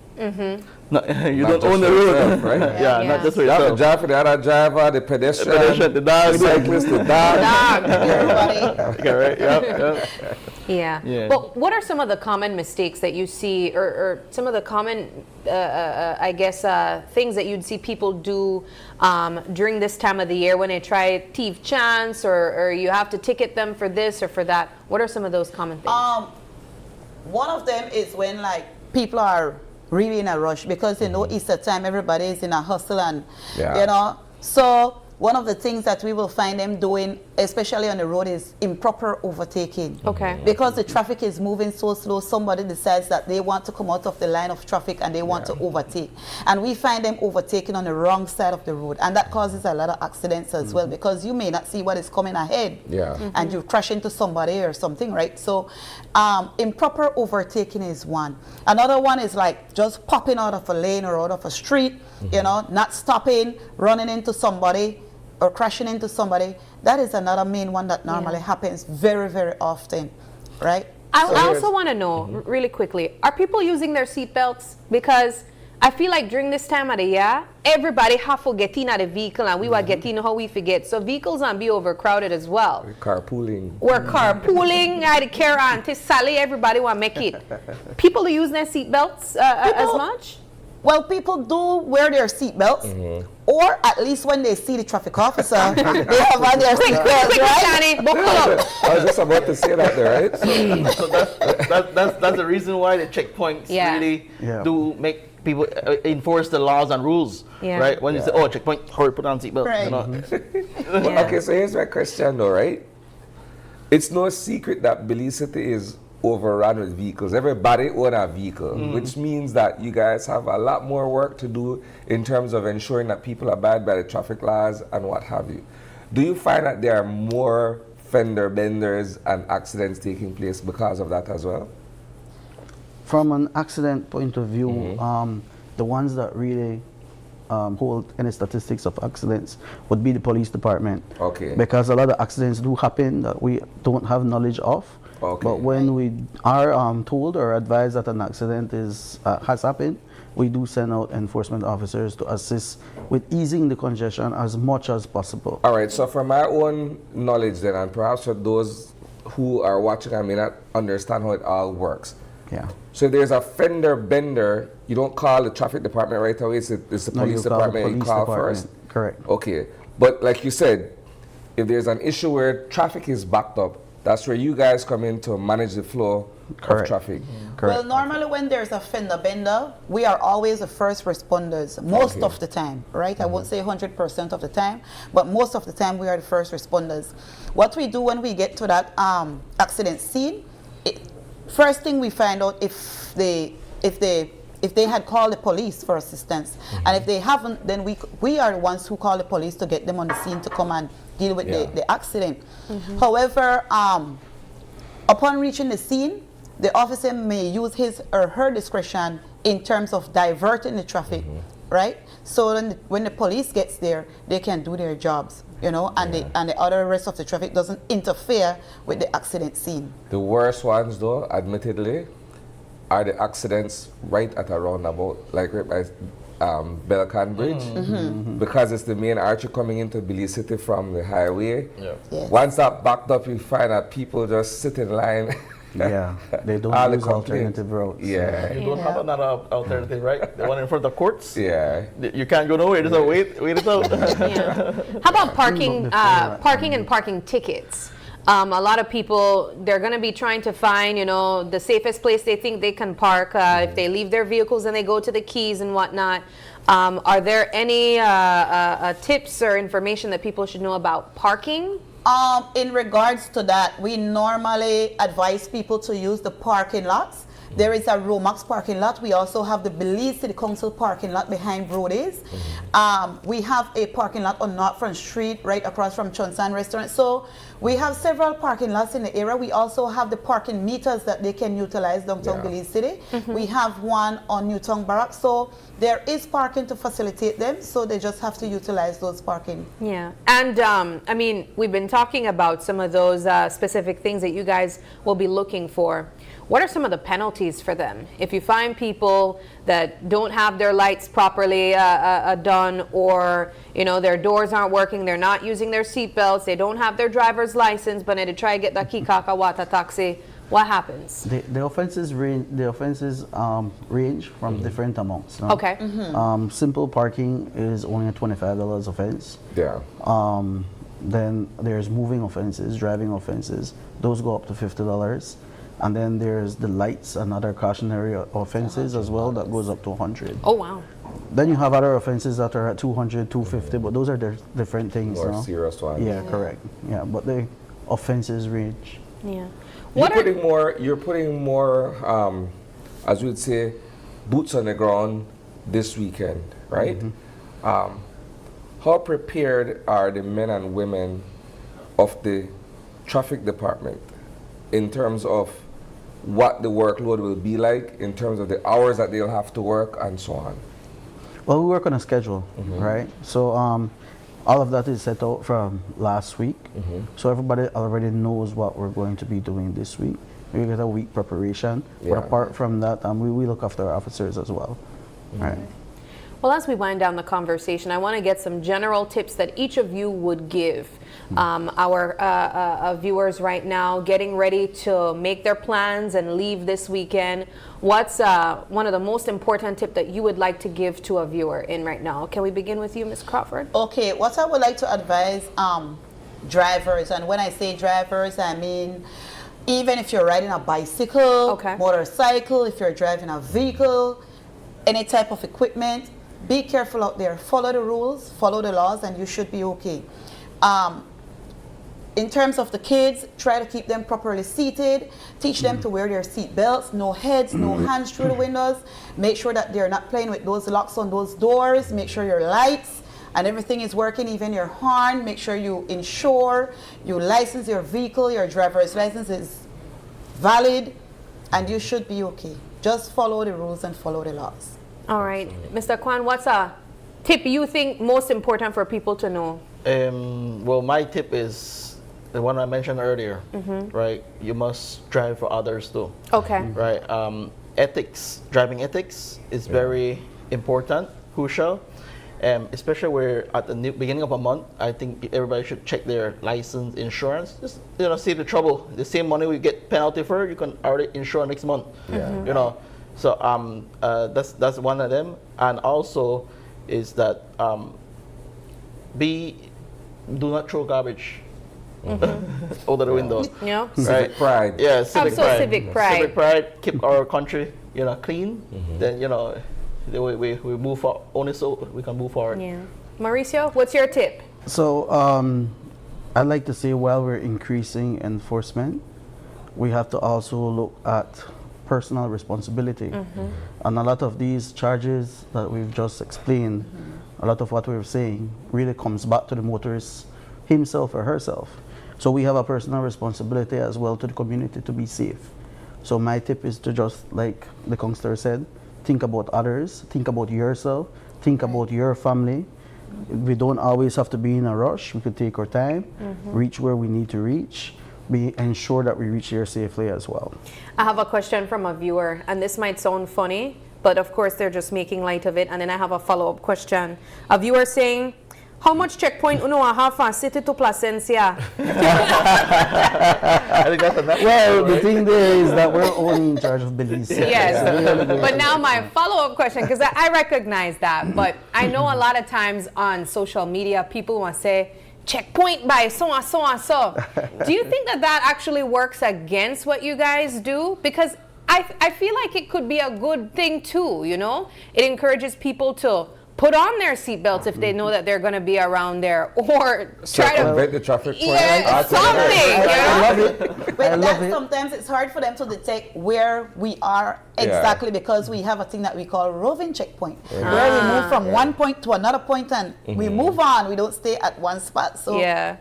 No, you Not don't own the just for road, yourself, right? Yeah, not just for You have to yourself. drive for the other driver, the pedestrian, The dog, the cyclist, the dog. Okay, right? Yep. Yeah. Yeah. But what are some of the common mistakes that you see, or some of the common, I guess, things that you'd see people do during this time of the year when they try thief chance, or you have to ticket them for this or for that? What are some of those common things? One of them is when like people are really in a rush because you know Easter time, everybody is in a hustle and you know. So one of the things that we will find them doing, especially on the road, is improper overtaking. Okay. Because the traffic is moving so slow, somebody decides that they want to come out of the line of traffic and they want to overtake. And we find them overtaking on the wrong side of the road. And that causes a lot of accidents as well, because you may not see what is coming ahead. And you crash into somebody or something, right? So improper overtaking is one. Another one is like just popping out of a lane or out of a street, you know, not stopping, running into somebody, or crashing into somebody. That is another main one that normally happens very, very often, right? I also want to know, really quickly, are people using their seatbelts? Because I feel like during this time of the year, everybody have to get in at a vehicle, and we were getting how we forget. So vehicles and be overcrowded as well. Carpooling. We're carpooling, I care Auntie Sally, everybody want to make it. People do use their seatbelts as much? Well, people do wear their seatbelts, or at least when they see the traffic officer, they have on their seatbelts, right? I was just about to say that there, right? So that's the reason why the checkpoints really do make people enforce the laws and rules, right? When you say, oh, checkpoint, hurry, put on seatbelt. Right. You know? Well, okay, so here's my question though, right? It's no secret that Belize City is overrun with vehicles. Everybody own a vehicle, which means that you guys have a lot more work to do in terms of ensuring that people abide by the traffic laws and what have you. Do you find that there are more fender benders and accidents taking place because of that as well? From an accident point of view, the ones that really hold any statistics of accidents would be the police department. Okay. Because a lot of accidents do happen that we don't have knowledge of. Okay. But when we are told or advised that an accident has happened, we do send out enforcement officers to assist with easing the congestion as much as possible. All right, so from my own knowledge then, and perhaps for those who are watching and may not understand how it all works. So if there's a fender bender, you don't call the traffic department right away, it's the police department you call first? Correct. Okay, but like you said, if there's an issue where traffic is backed up, that's where you guys come in to manage the flow of traffic. Well, normally when there's a fender bender, we are always the first responders, most of the time, right? I won't say 100% of the time, but most of the time we are the first responders. What we do when we get to that accident scene, first thing we find out if they had called the police for assistance, and if they haven't, then we are the ones who call the police to get them on the scene to come and deal with the accident. However, upon reaching the scene, the officer may use his or her discretion in terms of diverting the traffic, right? So when the police gets there, they can do their jobs, you know, and the other rest of the traffic doesn't interfere with the accident scene. The worst ones though, admittedly, are the accidents right at a roundabout, like right by Belcan Bridge, because it's the main artery coming into Belize City from the highway. Once that backed up, you find that people just sit in line Yeah, they don't All the use complaints. alternative routes. Yeah. You don't have another alternative, right? The one in front of the courts. Yeah. You can't go nowhere. Just wait it out. How about parking, parking and parking tickets? A lot of people, they're going to be trying to find, you know, the safest place they think they can park if they leave their vehicles and they go to the keys and whatnot. Are there any tips or information that people should know about parking? In regards to that, we normally advise people to use the parking lots. There is a Romax parking lot. We also have the Belize City Council parking lot behind Brody's. We have a parking lot on North Front Street right across from Chunsan Restaurant. So we have several parking lots in the area. We also have the parking meters that they can utilize downtown Belize City. We have one on Newtown Barracks. So there is parking to facilitate them. So they just have to utilize those parking. Yeah. And I mean, we've been talking about some of those specific things that you guys will be looking for. What are some of the penalties for them? If you find people that don't have their lights properly done, or you know their doors aren't working, they're not using their seat belts, they don't have their driver's license, but they try to get the kikaka wata taxi, what happens? The offenses range. Range from different amounts. No? Okay. Simple parking is only a $25 offense. Yeah. Then there's moving offenses, driving offenses. Those go up to $50. And then there's the lights and other cautionary offenses as well that goes up to 100. Oh wow. Then you have other offenses that are at 200, 250, but those are different things. More no? serious ones. Yeah, correct. Yeah, but the offenses range. Yeah. You're putting more, as we'd say, boots on the ground this weekend, right? How prepared are the men and women of the traffic department in terms of what the workload will be like, in terms of the hours that they'll have to work and so on? Well, we work on a schedule, right? So all of that is set out from last week. So everybody already knows what we're going to be doing this week. We get a week preparation. But apart from that, we look after our officers as well, right? Well, as we wind down the conversation, I want to get some general tips that each of you would give our viewers right now, getting ready to make their plans and leave this weekend. What's one of the most important tip that you would like to give to a viewer in right now? Can we begin with you, Ms. Crawford? Okay, what I would like to advise drivers, and when I say drivers, I mean even if you're riding a bicycle, motorcycle, if you're driving a vehicle, any type of equipment, be careful out there. Follow the rules, follow the laws, and you should be okay. In terms of the kids, try to keep them properly seated. Teach them to wear their seat belts, no heads, no hands through the windows. Make sure that they're not playing with those locks on those doors. Make sure your lights and everything is working, even your horn. Make sure you insure, you license your vehicle, your driver's license is valid, and you should be okay. Just follow the rules and follow the laws. All right. Mr. Kwan, what's a tip you think most important for people to know? Well, my tip is the one I mentioned earlier, right? You must drive for others too. Okay. Right. Ethics, driving ethics is very important, crucial. Especially where at the beginning of a month, I think everybody should check their license, insurance. Just see the trouble. The same money we get penalty for, you can already insure next month. So that's one of them. And also is that do not throw garbage out of the window. Yeah. Civic pride. Yeah, civic pride. Civic pride. Civic pride. Keep our country, clean. Then we move forward. Only so we can move forward. Yeah. Mauricio, what's your tip? So I'd like to say while we're increasing enforcement, we have to also look at personal responsibility. And a lot of these charges that we've just explained, a lot of what we're saying really comes back to the motorist himself or herself. So we have a personal responsibility as well to the community to be safe. So my tip is to just, like the counselor said, think about others, think about yourself, think about your family. We don't always have to be in a rush. We could take our time, reach where we need to reach, ensure that we reach there safely as well. I have a question from a viewer, and this might sound funny, but of course they're just making light of it. And then I have a follow-up question. A viewer saying, How much checkpoint uno have from City to Placencia? I think that's enough. Well, the thing there is that we're only in charge of Belize. Yes. So But now my follow-up question, because I recognize that, but I know a lot of times on social media, people want to say, checkpoint by so and so and so. Do you think that that actually works against what you guys do? Because I feel like it could be a good thing too, you know? It encourages people to put on their seatbelts if they know that they're going to be around there, or try to circumvent the traffic point. yeah, something. I love it. But that sometimes it's hard for them to detect where we are exactly because we have a thing that we call roving checkpoint, where we move from one point to another point and we move on. We don't stay at one spot. So yeah.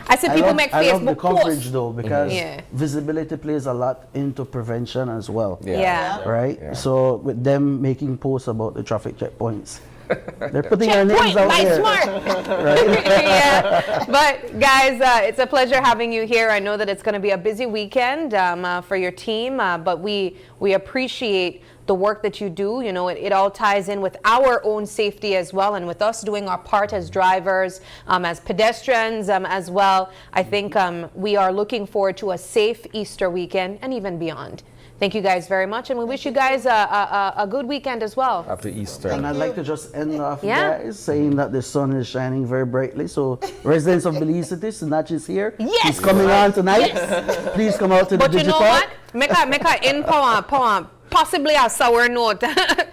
I see people make I love Facebook the coverage posts. though, because visibility plays a lot into prevention as well. Yeah. Right? So with them making posts about the traffic checkpoints, they're putting their names out there. Smart. Right? Yeah. But guys, it's a pleasure having you here. I know that it's going to be a busy weekend for your team, but we appreciate the work that you do. You know, it all ties in with our own safety as well, and with us doing our part as drivers, as pedestrians as well. I think we are looking forward to a safe Easter weekend and even beyond. Thank you guys very much, and we wish you guys a good weekend as well. After Easter. And I'd like to just end off, guys, saying that the sun is shining very brightly. So residents of Belize City, Sinach is here. Yes. He's coming on tonight. Please come out to the But you digital. know what? Make a in power, possibly a sour note.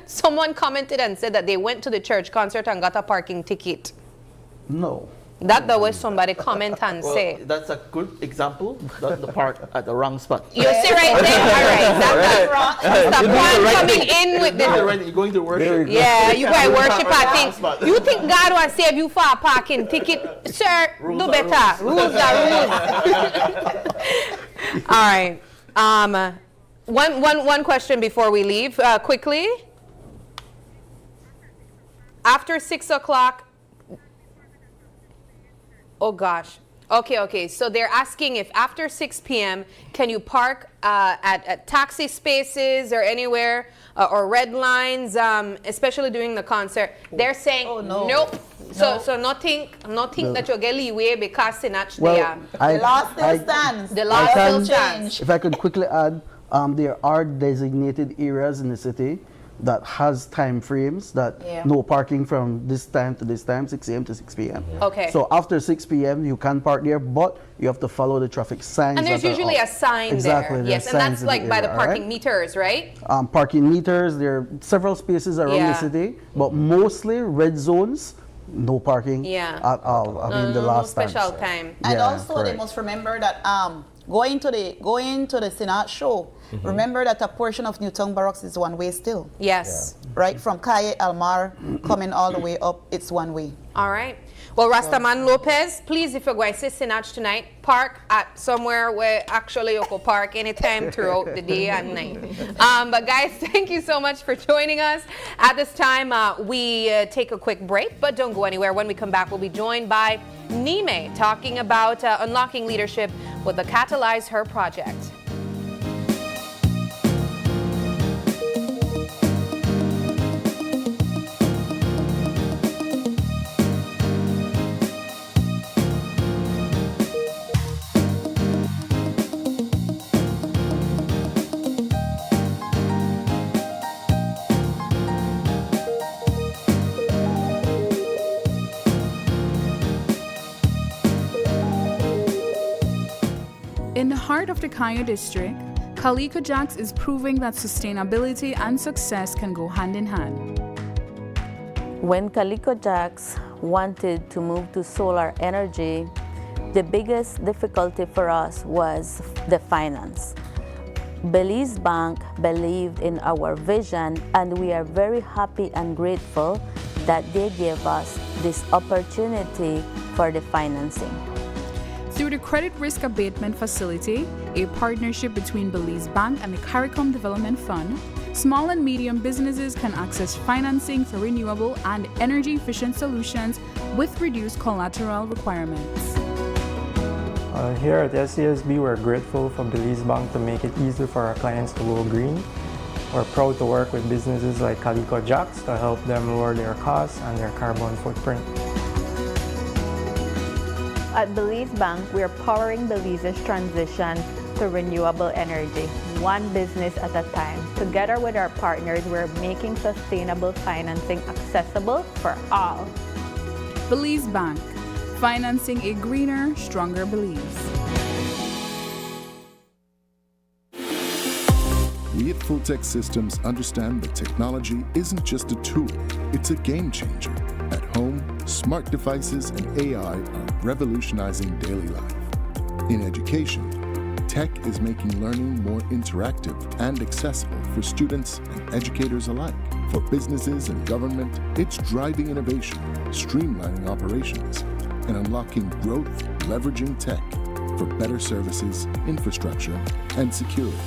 Someone commented and said that they went to the church concert and got a parking ticket. No. That the way somebody comment and Well, say. that's a good example. The park at the wrong spot. You see right there? All right. That's the point coming in with the... You're going to worship. Yeah, you go and worship, I think. You think God will save you for a parking ticket? Sir, do better. Rules are rules. All right. One question before we leave, quickly. After 6 o'clock... Oh gosh. Okay. So they're asking if after 6 p.m. can you park at taxi spaces or anywhere or red lines, especially during the concert. They're saying nope. So nothing that you get leeway because Sinach Well, the law still stands. The law still stands. If I could quickly add, there are designated areas in the city that has time frames that no parking from this time to this time, 6 a.m. to 6 p.m. Okay. So after 6 p.m. you can park there, but you have to follow the traffic signs. And there's usually a sign there. Yes, and that's like by the parking meters, right? Parking meters, there are several spaces around the city, but mostly red zones, no parking at all. I mean, the last no special time. And also they must remember that going to the Sinach show, remember that a portion of Newtown Barracks is one way still. Yes. Right, from Calle Almar coming all the way up, it's one way. All right. Well, Rastaman Lopez, please, if you're going to see Sinach tonight, park at somewhere where actually you can park anytime throughout the day and night. But guys, thank you so much for joining us. At this time, we take a quick break, but don't go anywhere. When we come back, we'll be joined by NIME talking about unlocking leadership with the Catalyze Her project. In the heart of the Kayo district, Calico Jacks is proving that sustainability and success can go hand in hand. When Calico Jacks wanted to move to solar energy, the biggest difficulty for us was the finance. Belize Bank believed in our vision, and we are very happy and grateful that they gave us this opportunity for the financing. Through the Credit Risk Abatement Facility, a partnership between Belize Bank and the CARICOM Development Fund, small and medium businesses can access financing for renewable and energy-efficient solutions with reduced collateral requirements. Here at SCSB, we're grateful for Belize Bank to make it easy for our clients to go green. We're proud to work with businesses like Calico Jacks to help them lower their costs and their carbon footprint. At Belize Bank, we are powering Belize's transition to renewable energy, one business at a time. Together with our partners, we're making sustainable financing accessible for all. Belize Bank, financing a greener, stronger Belize. We at Full Tech Systems understand that technology isn't just a tool, it's a game changer. At home, smart devices and AI are revolutionizing daily life. In education, tech is making learning more interactive and accessible for students and educators alike. For businesses and government, it's driving innovation, streamlining operations, and unlocking growth, leveraging tech for better services, infrastructure, and security.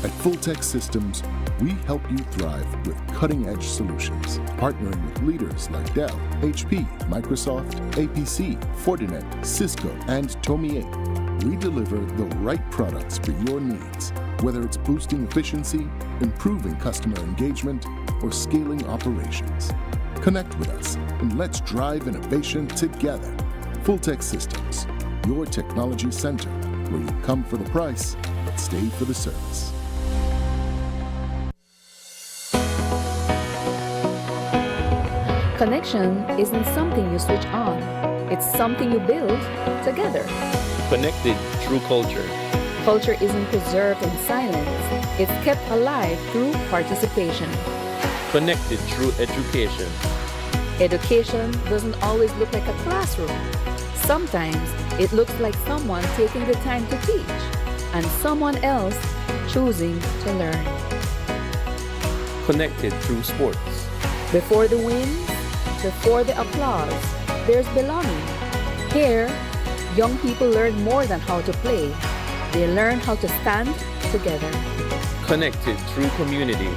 At Full Tech Systems, we help you thrive with cutting-edge solutions, partnering with leaders like Dell, HP, Microsoft, APC, Fortinet, Cisco, and Tomy Inc. We deliver the right products for your needs, whether it's boosting efficiency, improving customer engagement, or scaling operations. Connect with us and let's drive innovation together. Full Tech Systems, your technology center, where you come for the price, but stay for the service. Connection isn't something you switch on. It's something you build together. Connected through culture. Culture isn't preserved in silence. It's kept alive through participation. Connected through education. Education doesn't always look like a classroom. Sometimes it looks like someone taking the time to teach and someone else choosing to learn. Connected through sports. Before the wins, before the applause, there's belonging. Here, young people learn more than how to play. They learn how to stand together. Connected through community.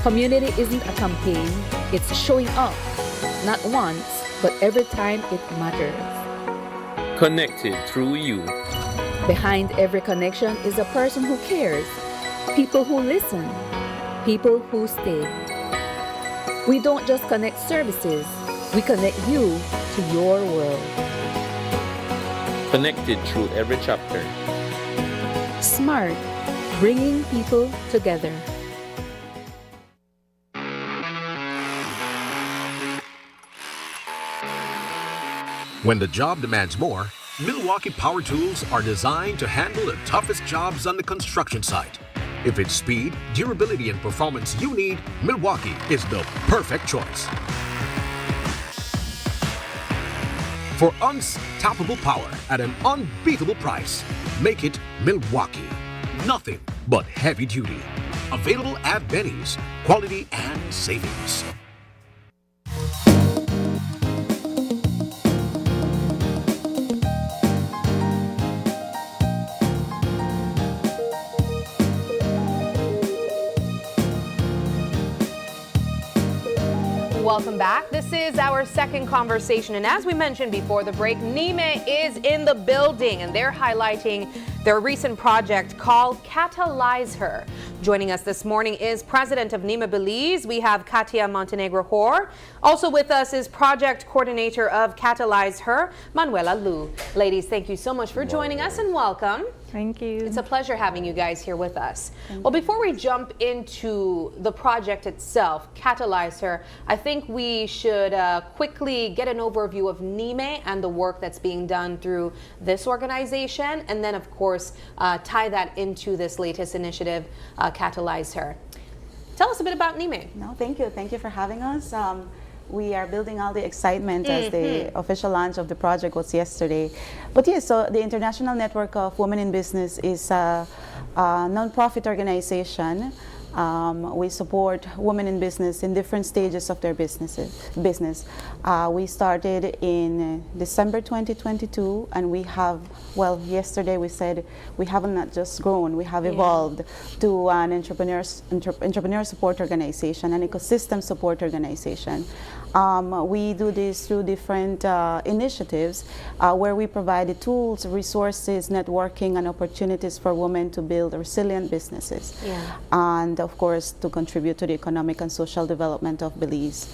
Community isn't a campaign, it's showing up. Not once, but every time it matters. Connected through you. Behind every connection is a person who cares. People who listen. People who stay. We don't just connect services, we connect you to your world. Connected through every chapter. Smart, bringing people together. When the job demands more, Milwaukee Power Tools are designed to handle the toughest jobs on the construction site. If it's speed, durability, and performance you need, Milwaukee is the perfect choice. For unstoppable power at an unbeatable price, make it Milwaukee. Nothing but heavy duty. Available at Benny's. Quality and savings. Welcome back. This is our second conversation, and as we mentioned before the break, NIME is in the building, and they're highlighting their recent project called Catalyze. Joining us this morning is President of NIME Belize. We have Katia Montenegro-Hor. Also with us is Project Coordinator of Catalyze, Manuela Lu. Ladies, thank you so much for joining us, and welcome. Thank you. It's a pleasure having you guys here with us. Well, before we jump into the project itself, Catalyze, I think we should quickly get an overview of NIME and the work that's being done through this organization, and then, of course, tie that into this latest initiative, Catalyze. Tell us a bit about NIME. No, thank you. Thank you for having us. We are building all the excitement as the official launch of the project was yesterday. But yes, so the International Network of Women in Business is a non-profit organization. We support women in business in different stages of their business. We started in December 2022, and we have, well, yesterday we said we have not just grown, we have evolved to an entrepreneur support organization, an ecosystem support organization. We do this through different initiatives where we provide the tools, resources, networking, and opportunities for women to build resilient businesses. And of course, to contribute to the economic and social development of Belize.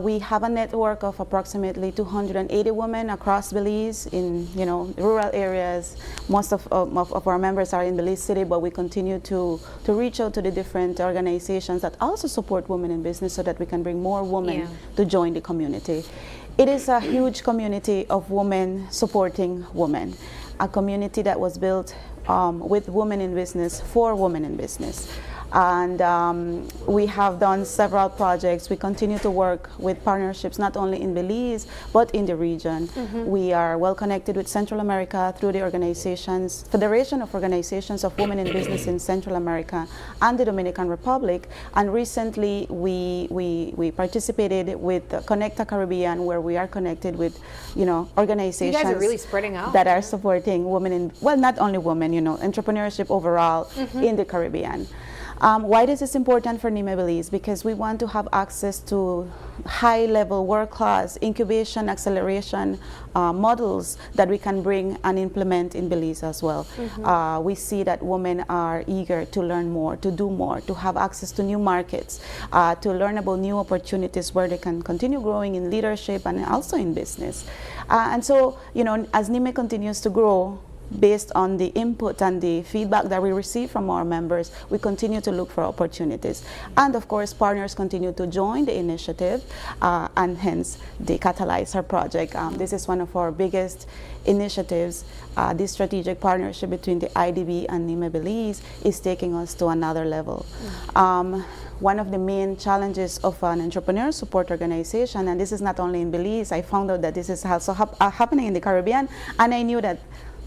We have a network of approximately 280 women across Belize in rural areas. Most of our members are in Belize City, but we continue to reach out to the different organizations that also support women in business so that we can bring more women to join the community. It is a huge community of women supporting women, a community that was built with women in business for women in business. And we have done several projects. We continue to work with partnerships not only in Belize but in the region. We are well connected with Central America through the organizations, Federation of Organizations of Women in Business in Central America and the Dominican Republic. And recently we participated with Connect a Caribbean, where we are connected with organizations. You guys are really spreading out that are supporting women in, well, not only women, entrepreneurship overall in the Caribbean. Why this is important for NIME Belize? Because we want to have access to high-level, world-class incubation, acceleration models that we can bring and implement in Belize as well. We see that women are eager to learn more, to do more, to have access to new markets, to learn about new opportunities where they can continue growing in leadership and also in business. And so, as NIME continues to grow, based on the input and the feedback that we receive from our members, we continue to look for opportunities. And of course, partners continue to join the initiative, and hence the Catalyze our project. This is one of our biggest initiatives. This strategic partnership between the IDB and NIME Belize is taking us to another level. One of the main challenges of an entrepreneur support organization, and this is not only in Belize, I found out that this is also happening in the Caribbean, and I knew that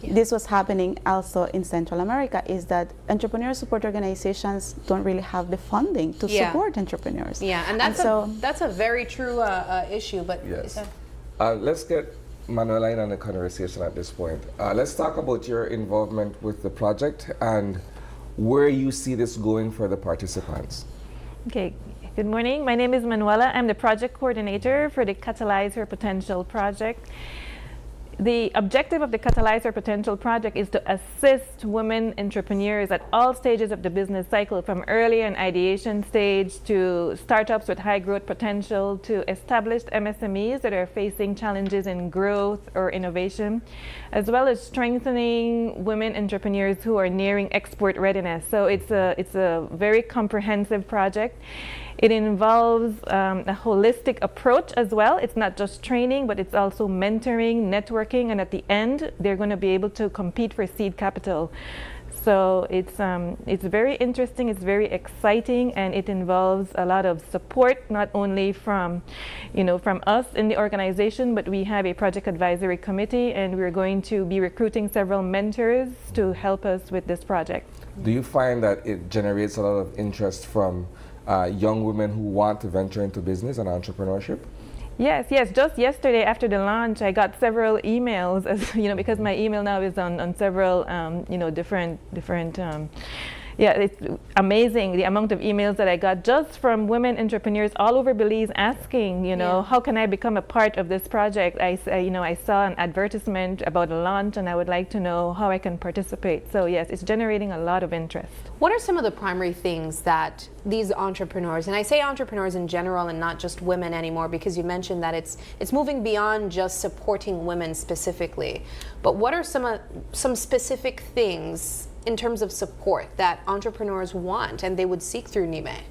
this was happening also in Central America, is that entrepreneur support organizations don't really have the funding to support entrepreneurs. Yeah, and that's a very true issue. But yes. Let's get Manuela in on the conversation at this point. Let's talk about your involvement with the project and where you see this going for the participants. Okay, good morning. My name is Manuela. I'm the project coordinator for the Catalyze Your Potential project. The objective of the Catalyze Your Potential project is to assist women entrepreneurs at all stages of the business cycle, from early and ideation stage to startups with high growth potential to established MSMEs that are facing challenges in growth or innovation, as well as strengthening women entrepreneurs who are nearing export readiness. So it's a very comprehensive project. It involves a holistic approach as well. It's not just training, but it's also mentoring, networking, and at the end, they're going to be able to compete for seed capital. So it's very interesting, it's very exciting, and it involves a lot of support, not only from us in the organization, but we have a project advisory committee, and we're going to be recruiting several mentors to help us with this project. Do you find that it generates a lot of interest from young women who want to venture into business and entrepreneurship? Yes. Just yesterday after the launch, I got several emails, because my email now is on several, different. It's amazing the amount of emails that I got just from women entrepreneurs all over Belize asking, how can I become a part of this project? I saw an advertisement about a launch, and I would like to know how I can participate. So yes, it's generating a lot of interest. What are some of the primary things that these entrepreneurs, and I say entrepreneurs in general and not just women anymore, because you mentioned that it's moving beyond just supporting women specifically, but what are some specific things in terms of support that entrepreneurs want and they would seek through NIME?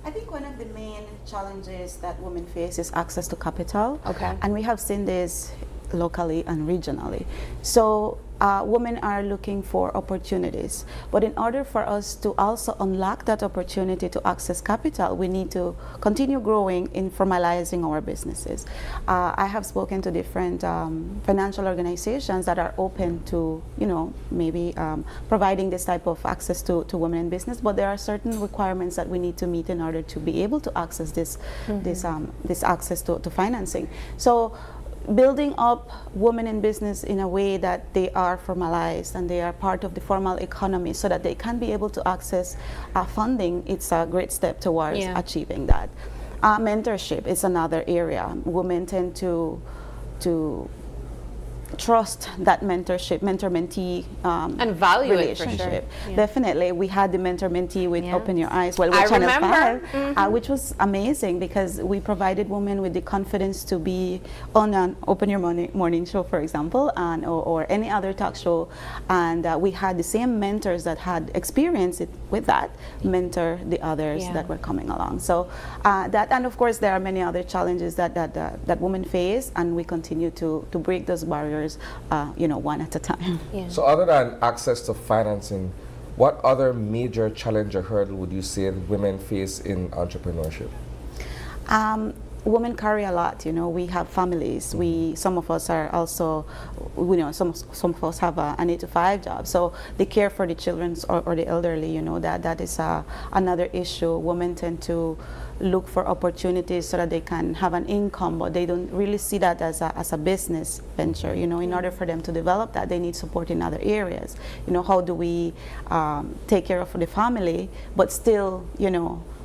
I think one of the main challenges that women face is access to capital. Okay. And we have seen this locally and regionally. So women are looking for opportunities. But in order for us to also unlock that opportunity to access capital, we need to continue growing in formalizing our businesses. I have spoken to different financial organizations that are open to, maybe providing this type of access to women in business, but there are certain requirements that we need to meet in order to be able to access this access to financing. So building up women in business in a way that they are formalized and they are part of the formal economy so that they can be able to access funding, it's a great step towards achieving that. Mentorship is another area. Women tend to trust that mentor-mentee and value relationship. it for sure. Yeah. Definitely, we had the mentor-mentee with Open Your Eyes, with I Channel remember. 5, which was amazing because we provided women with the confidence to be on an Open Your Morning show, for example, and or any other talk show, and we had the same mentors that had experience with that mentor the others that were coming along. So that, and of course, there are many other challenges that women face, and we continue to break those barriers, one at a time. Yeah. So other than access to financing, what other major challenge or hurdle would you say women face in entrepreneurship? Women carry a lot, we have families. Some of us are also, some of us have an 8-to-5 job. So the care for the children or the elderly, that is another issue. Women tend to look for opportunities so that they can have an income, but they don't really see that as a business venture. In order for them to develop that, they need support in other areas. How do we take care of the family, but still,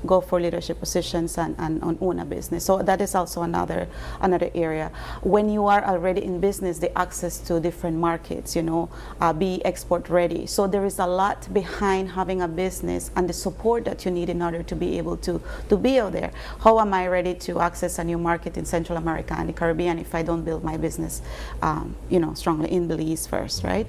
go for leadership positions and own a business. So that is also another area. When you are already in business, the access to different markets, be export ready. So there is a lot behind having a business and the support that you need in order to be able to be out there. How am I ready to access a new market in Central America and the Caribbean if I don't build my business, strongly in Belize first, right?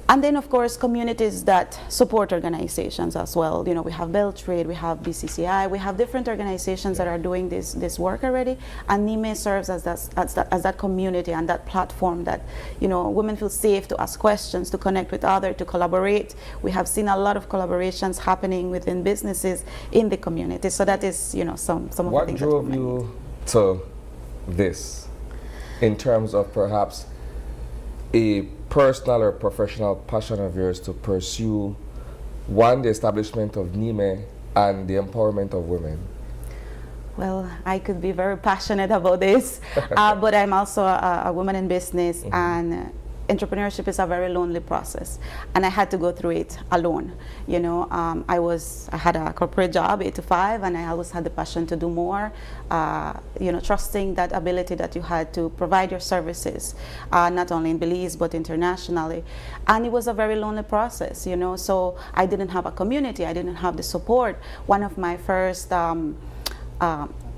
And then, of course, communities that support organizations as well. We have Beltrade, we have BCCI, we have different organizations that are doing this work already. And NIME serves as that community and that platform that, women feel safe to ask questions, to connect with others, to collaborate. We have seen a lot of collaborations happening within businesses in the community. So that is, some of the things. What drove you to this in terms of perhaps a personal or professional passion of yours to pursue, one, the establishment of NIME and the empowerment of women? Well, I could be very passionate about this, but I'm also a woman in business, and entrepreneurship is a very lonely process, and I had to go through it alone. I had a corporate job, 8-to-5, and I always had the passion to do more. Trusting that ability that you had to provide your services, not only in Belize but internationally, and it was a very lonely process. So I didn't have a community, I didn't have the support. One of my first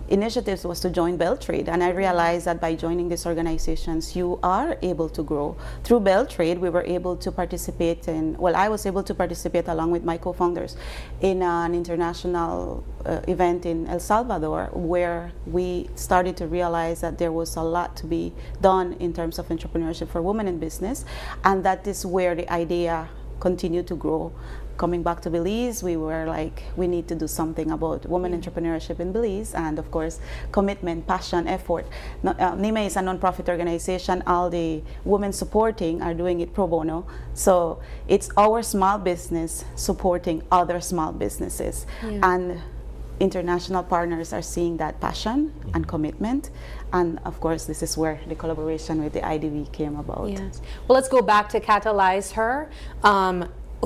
initiatives was to join Beltrade, and I realized that by joining these organizations you are able to grow. Through Beltrade we were able to participate I was able to participate along with my co-founders in an international event in El Salvador, where we started to realize that there was a lot to be done in terms of entrepreneurship for women in business, and that is where the idea continued to grow. Coming back to Belize, we were like, we need to do something about women entrepreneurship in Belize, and of course, commitment, passion, effort. NIME is a non-profit organization. All the women supporting are doing it pro bono. So it's our small business supporting other small businesses. And international partners are seeing that passion and commitment. And of course, this is where the collaboration with the IDV came about. Yes. Well, let's go back to Catalyze her.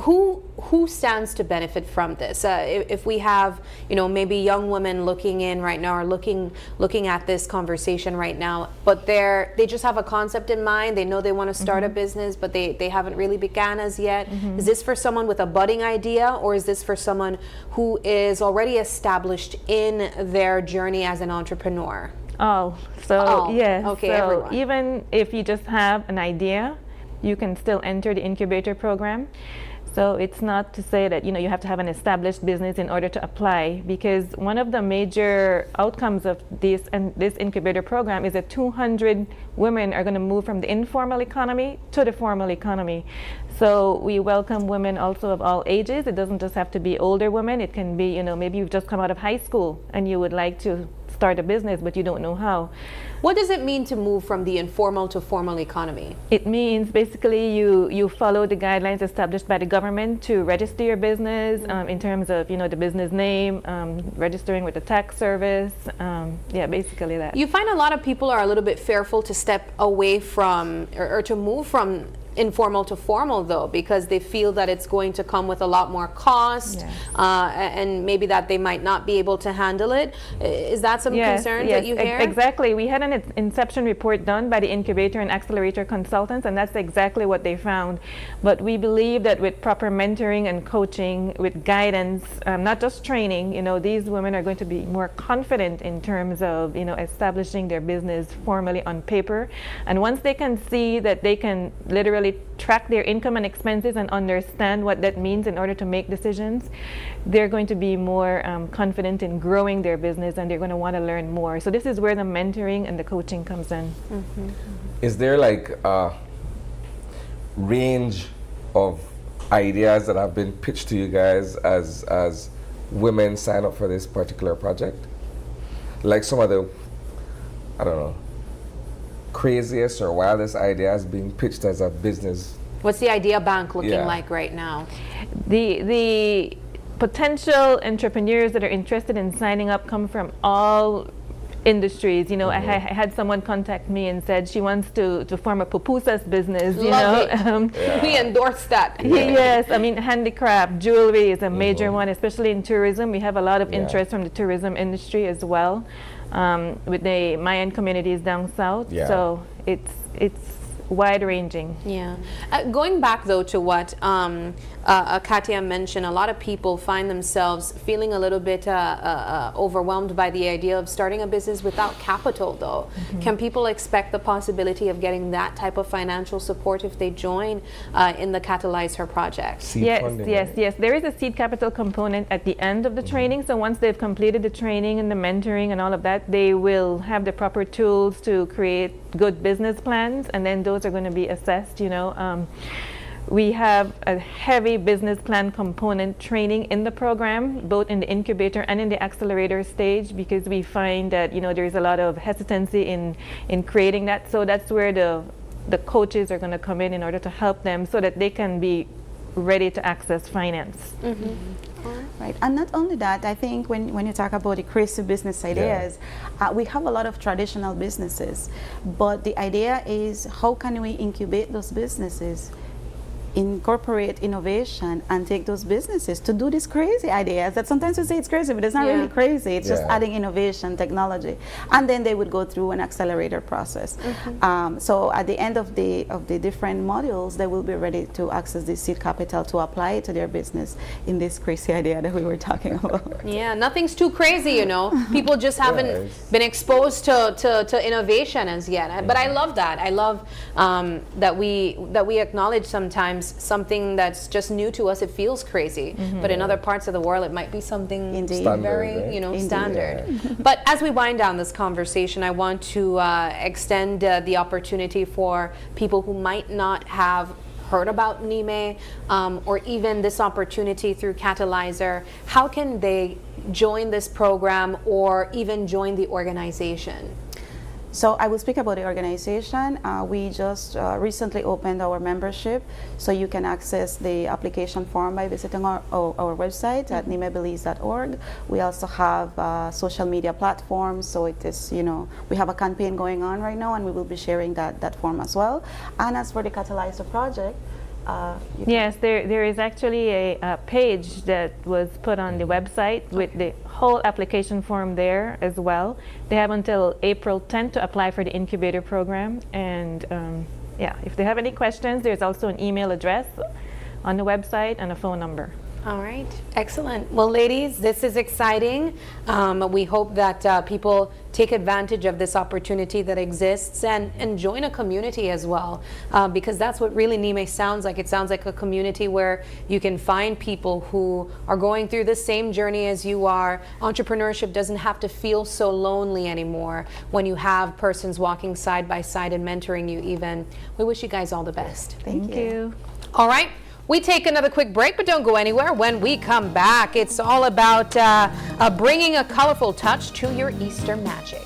Who stands to benefit from this? If we have, maybe young women looking in right now, or looking at this conversation right now, but they just have a concept in mind. They know they want to start a business, but they haven't really began as yet. Is this for someone with a budding idea, or is this for someone who is already established in their journey as an entrepreneur? Yes. Okay, so everyone. Even if you just have an idea, you can still enter the incubator program. So it's not to say that you have to have an established business in order to apply, because one of the major outcomes of this incubator program is that 200 women are going to move from the informal economy to the formal economy. So we welcome women also of all ages. It doesn't just have to be older women. It can be, maybe you've just come out of high school and you would like to start a business, but you don't know how. What does it mean to move from the informal to formal economy? It means basically you follow the guidelines established by the government to register your business, in terms of the business name, registering with the tax service, basically that. You find a lot of people are a little bit fearful to step away from or to move from informal to formal though, because they feel that it's going to come with a lot more cost, and maybe that they might not be able to handle it. Is that some concerns that you hear? Exactly. We had an inception report done by the incubator and accelerator consultants, and that's exactly what they found. But we believe that with proper mentoring and coaching, with guidance, not just training, these women are going to be more confident in terms of, establishing their business formally on paper. And once they can see that they can literally track their income and expenses and understand what that means in order to make decisions, they're going to be more confident in growing their business, and they're going to want to learn more. So this is where the mentoring and the coaching comes in. Is there like a range of ideas that have been pitched to you guys as women sign up for this particular project? Like some of the, I don't know, craziest or wildest ideas being pitched as a business? What's the idea bank looking like right now? The potential entrepreneurs that are interested in signing up come from all industries. I had someone contact me and said she wants to form a pupusas business. We endorse that. Yes, I mean, handicraft, jewelry is a major one, especially in tourism. We have a lot of interest from the tourism industry as well, with the Mayan communities down south. So it's wide-ranging. Going back though to what Katia mentioned, a lot of people find themselves feeling a little bit overwhelmed by the idea of starting a business without capital though. Can people expect the possibility of getting that type of financial support if they join in the Catalyze Her project? Yes. There is a seed capital component at the end of the training. So once they've completed the training and the mentoring and all of that, they will have the proper tools to create good business plans, and then those are going to be assessed. We have a heavy business plan component training in the program, both in the incubator and in the accelerator stage, because we find that there's a lot of hesitancy in creating that. So that's where the coaches are going to come in order to help them so that they can be ready to access finance. Right, and not only that, I think when you talk about the crazy business ideas, we have a lot of traditional businesses, but the idea is how can we incubate those businesses, incorporate innovation, and take those businesses to do these crazy ideas that sometimes we say it's crazy, but it's not really crazy. It's just adding innovation, technology, and then they would go through an accelerator process. So at the end of the different modules, they will be ready to access the seed capital to apply it to their business in this crazy idea that we were talking about. Nothing's too crazy, People just haven't been exposed to innovation as yet. But I love that. I love that we acknowledge sometimes something that's just new to us. It feels crazy, but in other parts of the world it might be something very standard. But as we wind down this conversation, I want to extend the opportunity for people who might not have heard about NIME or even this opportunity through Catalyzer. How can they join this program or even join the organization? So I will speak about the organization. We just recently opened our membership, so you can access the application form by visiting our website at nimebelize.org. We also have social media platforms, so it is, we have a campaign going on right now, and we will be sharing that form as well. And as for the Catalyzer project, yes, there is actually a page that was put on the website with the whole application form there as well. They have until April 10th to apply for the incubator program. And if they have any questions, there's also an email address on the website and a phone number. All right, excellent. Well, ladies, this is exciting. We hope that people take advantage of this opportunity that exists and join a community as well, because that's what really NIME sounds like. It sounds like a community where you can find people who are going through the same journey as you are. Entrepreneurship doesn't have to feel so lonely anymore when you have persons walking side by side and mentoring you even. We wish you guys all the best. Thank you. All right. We take another quick break, but don't go anywhere. When we come back, it's all about bringing a colorful touch to your Easter magic.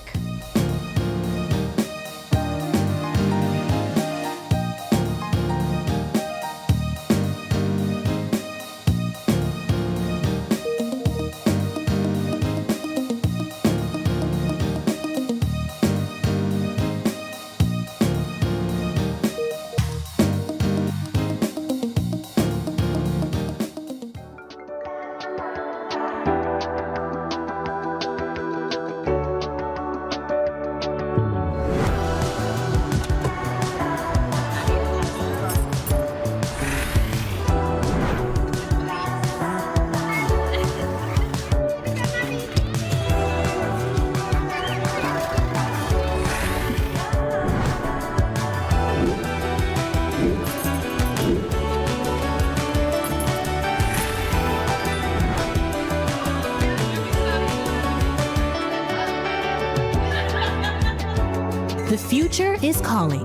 future is calling.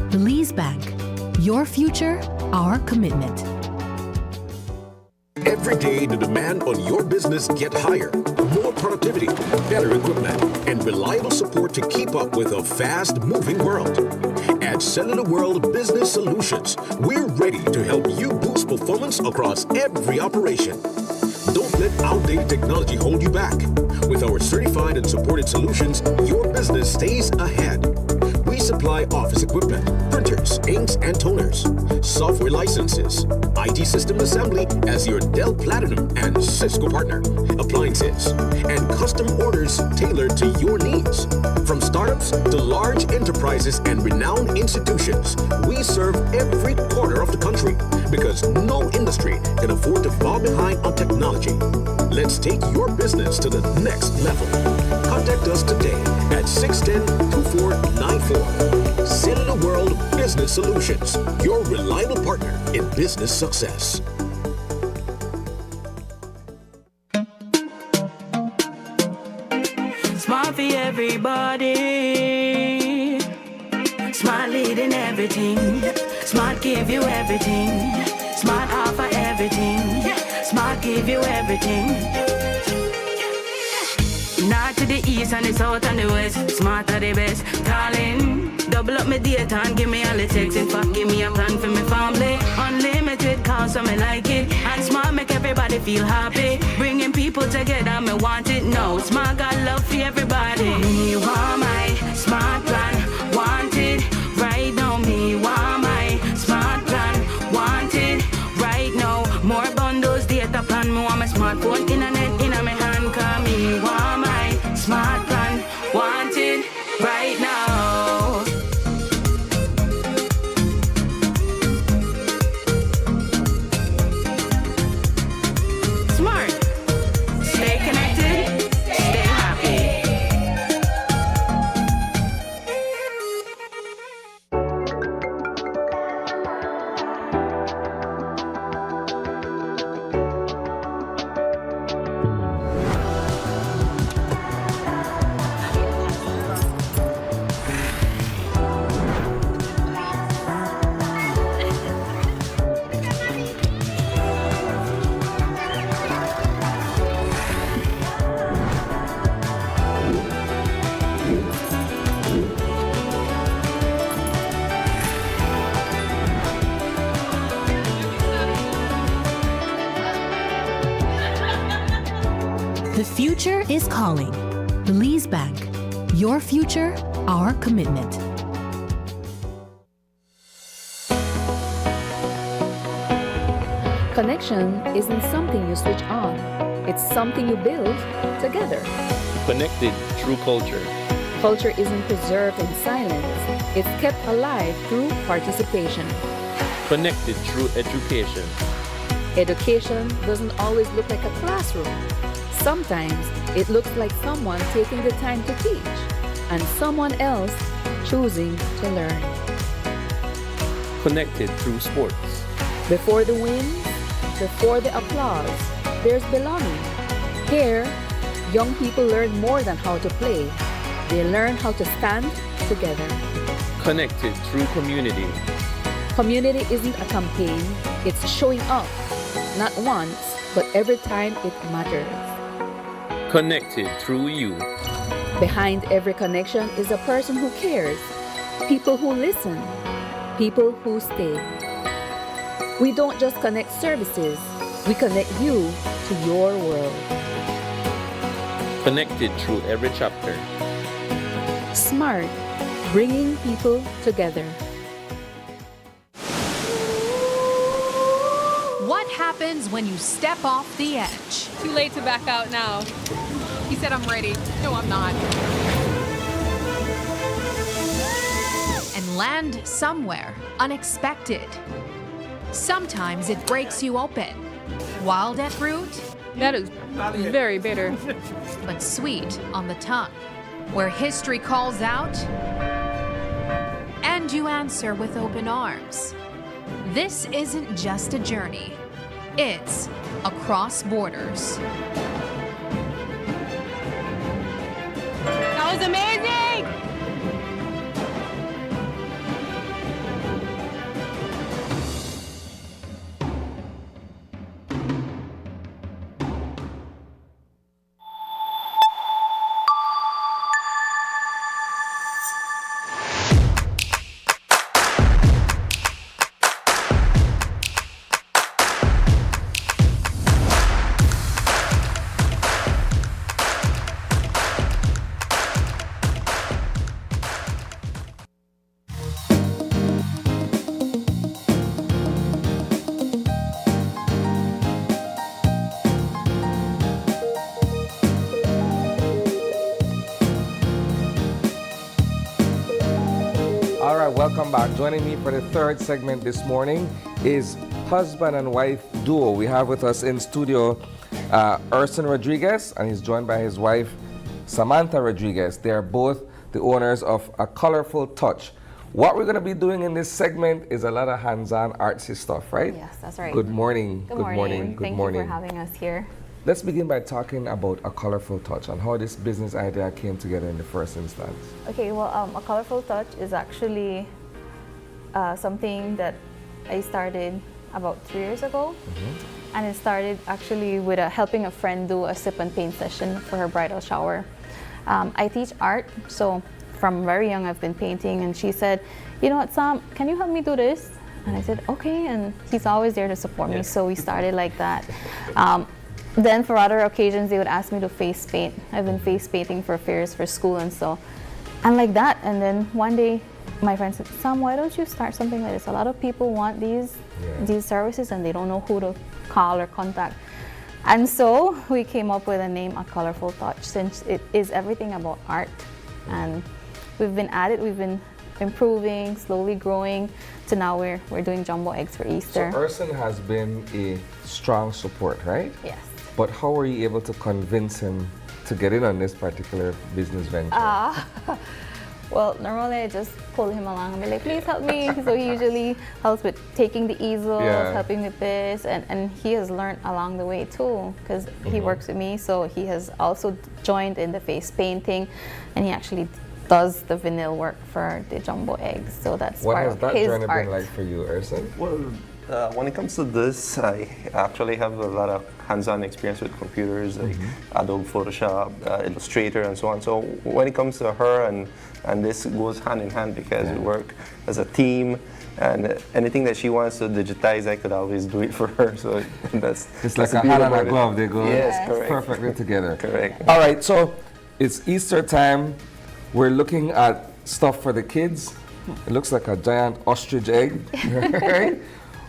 Belize Bank. Your future, our commitment. Every day, the demand on your business get higher. More productivity, better equipment, and reliable support to keep up with a fast-moving world. At Cellular World Business Solutions, we're ready to help you boost performance across every operation. Don't let outdated technology hold you back. With our certified and supported solutions, your business stays ahead. We supply office equipment, printers, inks, and toners, software licenses, IT system assembly as your Dell Platinum and Cisco partner, appliances, and custom orders tailored to your needs. From startups to large enterprises and renowned institutions, we serve every corner of the country because no industry can afford to fall behind on technology. Let's take your business to the next level. Contact us today at 610-2494. Cellular World Business Solutions, your reliable partner in business success. Smart for everybody. Smart leading everything. Smart give you everything. Smart offer everything. Smart give you everything. North to the east and the south and the west. Smart are the best. Darling, double up my data and give me all the text. In fact, give me a plan for my family. Unlimited calls, so me like it. And Smart make everybody feel happy. Bringing people together, me want it now. Smart got love for everybody. Me want my Smart plan. Want it right now. Me want my Smart plan. Want it right now. More bundles, data plan. Me want my smartphone, internet in my hand. Cause me want my Smart plan. Want it right now. Smart. Stay connected. Stay happy. The future is calling. Belize Bank. Your future, our commitment. Connection isn't something you switch on. It's something you build together. Connected through culture. Culture isn't preserved in silence. It's kept alive through participation. Connected through education. Education doesn't always look like a classroom. Sometimes it looks like someone taking the time to teach and someone else choosing to learn. Connected through sports. Before the wins, before the applause, there's belonging. Here, young people learn more than how to play. They learn how to stand together. Connected through community. Community isn't a campaign, it's showing up. Not once, but every time it matters. Connected through you. Behind every connection is a person who cares. People who listen. People who stay. We don't just connect services, we connect you to your world. Connected through every chapter. Smart, bringing people together. What happens when you step off the edge? Too late to back out now. He said I'm ready. No, I'm not. And land somewhere unexpected. Sometimes it breaks you open. Wild at root, That is very bitter. but sweet on the tongue. Where history calls out, and you answer with open arms. This isn't just a journey, it's across borders. That was amazing! welcome back. Joining me for the third segment this morning is husband and wife duo. We have with us in studio Urson Rodriguez, and he's joined by his wife Samantha Rodriguez. They are both the owners of A Colorful Touch. What we're going to be doing in this segment is a lot of hands-on artsy stuff, right? Yes, that's right. Good morning. Good morning. Thank you for having us here. Let's begin by talking about A Colorful Touch and how this business idea came together in the first instance. Okay, well, A Colorful Touch is actually something that I started about 3 years ago. And it started actually with helping a friend do a sip and paint session for her bridal shower. I teach art, so from very young I've been painting, and she said, you know what, Sam, can you help me do this? And I said, okay, and he's always there to support me, so we started like that. Then for other occasions, they would ask me to face paint. I've been face painting for fairs, for school, and like that. And then one day, my friend said, Sam, why don't you start something like this? A lot of people want these services and they don't know who to call or contact. And so we came up with a name, A Colorful Touch, since it is everything about art. And we've been at it, we've been improving, slowly growing, to now we're doing jumbo eggs for Easter. So Urson has been a strong support, right? Yes. But how were you able to convince him to get in on this particular business venture? Well, normally I just pull him along and be like, please help me. So he usually helps with taking the easels, helping with this, and he has learned along the way too, because he works with me, so he has also joined in the face painting, and he actually does the vinyl work for the jumbo eggs. So that's part of his art. What has that journey been like for you, Urson? Well, when it comes to this, I actually have a lot of hands-on experience with computers, like Adobe Photoshop, Illustrator, and so on. So when it comes to her and this goes hand in hand, because we work as a team, and anything that she wants to digitize, I could always do it for her. So that's it's like a hand and a glove. They go perfectly together. Correct. All right, so it's Easter time. We're looking at stuff for the kids. It looks like a giant ostrich egg, right?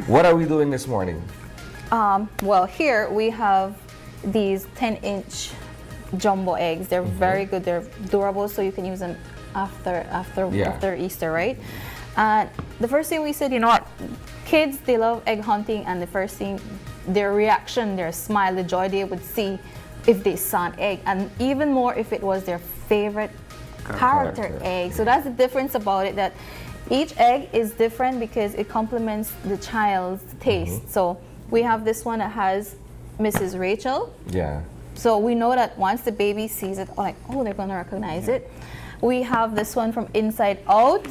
What are we doing this morning? Well, here we have these 10-inch jumbo eggs. They're very good. They're durable, so you can use them after Easter, right? The first thing we said, you know what, kids, they love egg hunting, and the first thing, their reaction, their smile, the joy they would see if they saw an egg, and even more if it was their favorite character egg. So that's the difference about it, that each egg is different because it complements the child's taste. So we have this one that has Mrs. Rachel. Yeah. So we know that once the baby sees it, like, oh, they're gonna recognize it. We have this one from Inside Out.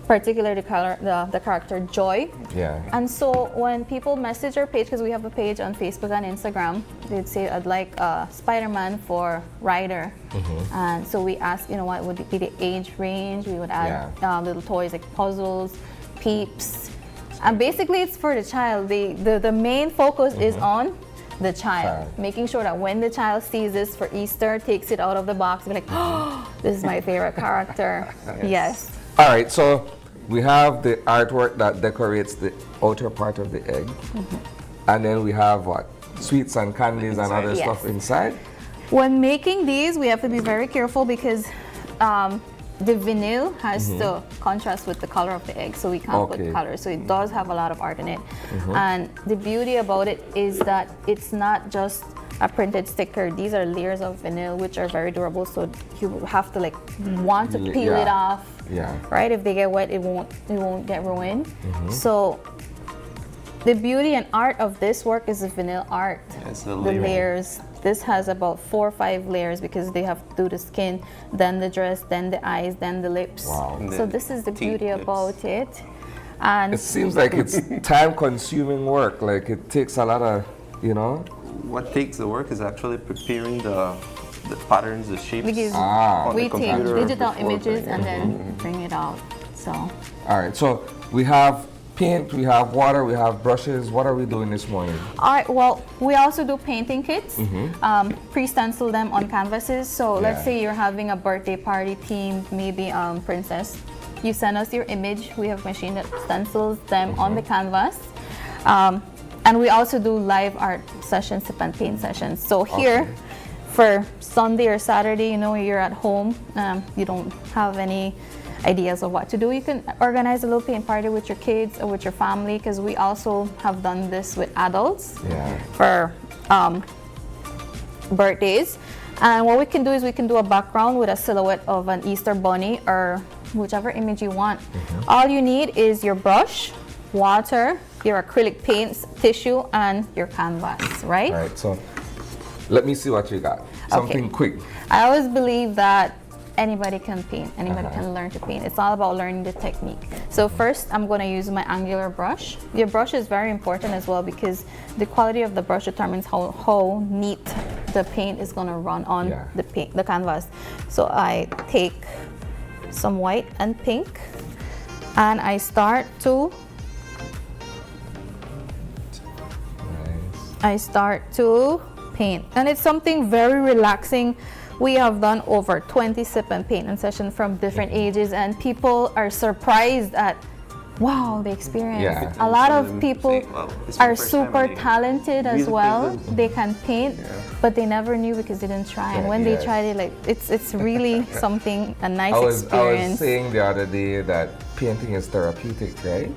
Particularly the character Joy. Yeah. And so when people message our page, because we have a page on Facebook and Instagram, they'd say, I'd like Spider-Man for Ryder. And so we ask, you know, what would be the age range? We would add little toys like puzzles, peeps. And basically it's for the child. The main focus is on the child, making sure that when the child sees this for Easter, takes it out of the box, be like, oh, this is my favorite character. Yes. All right, so we have the artwork that decorates the outer part of the egg. And then we have what? Sweets and candies and other stuff inside? When making these, we have to be very careful because the vinyl has to contrast with the color of the egg, so we can't put color. So it does have a lot of art in it. And the beauty about it is that it's not just a printed sticker. These are layers of vinyl, which are very durable, so you have to like want to peel it off. Right? If they get wet, it won't get ruined. So the beauty and art of this work is the vinyl art. The layers. This has about 4 or 5 layers because they have to do the skin, then the dress, then the eyes, then the lips. Wow. So this is the beauty about it. And it seems like it's time-consuming work. Like it takes a lot of, you know. What takes the work is actually preparing the patterns, the shapes. Because on we the take computer digital before images and then bring it out. So. All right. So we have paint, we have water, we have brushes. What are we doing this morning? All right, well, we also do painting kits, pre-stencil them on canvases. So let's say you're having a birthday party themed, maybe princess. You send us your image. We have a machine that stencils them on the canvas. And we also do live art sessions, sip and paint sessions. So here, for Sunday or Saturday, you know, you're at home, you don't have any ideas of what to do, you can organize a little paint party with your kids or with your family, because we also have done this with adults for birthdays. And what we can do is we can do a background with a silhouette of an Easter bunny or whichever image you want. All you need is your brush, water, your acrylic paints, tissue, and your canvas, right? All right, so let me see what you got. Something quick. I always believe that anybody can paint, anybody can learn to paint. It's all about learning the technique. So first, I'm going to use my angular brush. Your brush is very important as well, because the quality of the brush determines how neat the paint is going to run on the canvas. So I take some white and pink, and I start to paint, and it's something very relaxing. We have done over 20 sip and paint sessions from different ages, and people are surprised at wow, the experience. A lot of people are super talented as well. They can paint, but they never knew because they didn't try. And when they tried it, like it's really something, a nice experience. I was saying the other day that painting is therapeutic, right?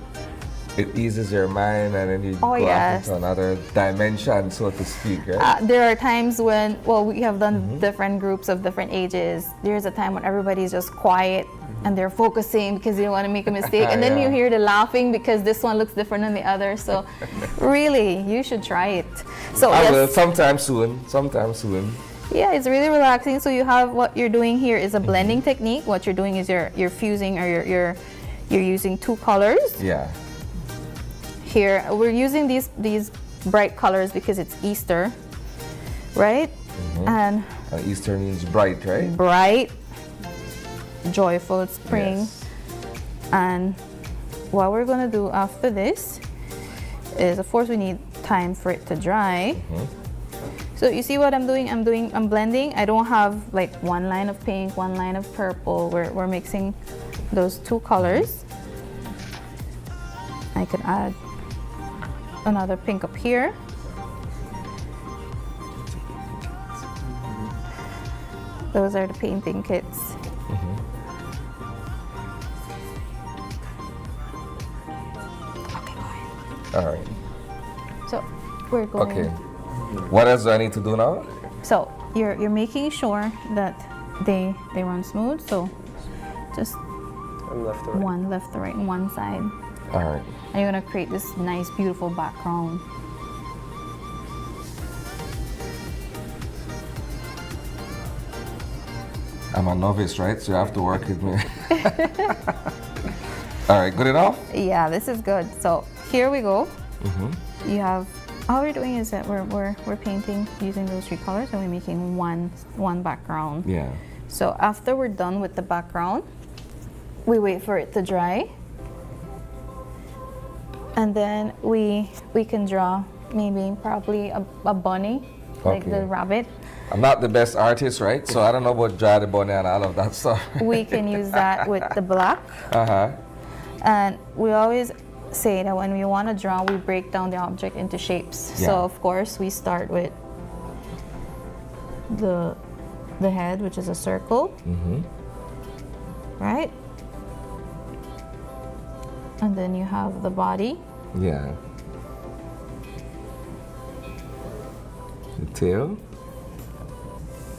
It eases your mind, and then you go off into another dimension, so to speak, right? There are times when, well, we have done different groups of different ages. There's a time when everybody's just quiet and they're focusing because they don't want to make a mistake. And then you hear the laughing because this one looks different than the other. So really, you should try it. So I will sometime soon. Yeah, it's really relaxing. So you have, what you're doing here is a blending technique. What you're doing is you're fusing, or you're using two colors. Yeah. Here we're using these bright colors because it's Easter, right? And Easter means bright, right? Bright, joyful, spring. And what we're gonna do after this is, of course, we need time for it to dry. So you see what I'm doing? I'm blending. I don't have like one line of pink, one line of purple. We're mixing those two colors. I could add another pink up here. Those are the painting kits. All right. So we're going. Okay. What else do I need to do now? So you're making sure that they run smooth. So just one left to right, and one side. All right. And you're gonna create this nice, beautiful background. I'm a novice, right? So you have to work with me. All right, good enough? Yeah, this is good. So here we go. You have, all we're doing is that we're painting using those three colors, and we're making one background. Yeah. So after we're done with the background, we wait for it to dry. And then we can draw probably a bunny, like the rabbit. I'm not the best artist, right? So I don't know about draw the bunny and all of that stuff. We can use that with the black. And we always say that when we want to draw, we break down the object into shapes. Yeah. So of course we start with the head, which is a circle, right? And then you have the body. Yeah. The tail.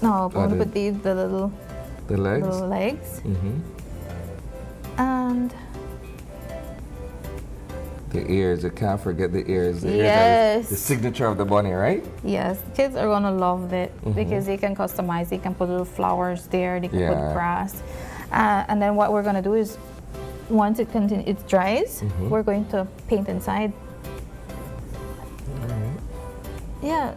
No, I'm going to put the little legs. Little legs. And the ears. You can't forget the ears. The yes. ears are the signature of the bunny, right? Yes, kids are gonna love it because they can customize. They can put little flowers there. They can put grass. And then what we're gonna do is, once it dries, we're going to paint inside. Yeah,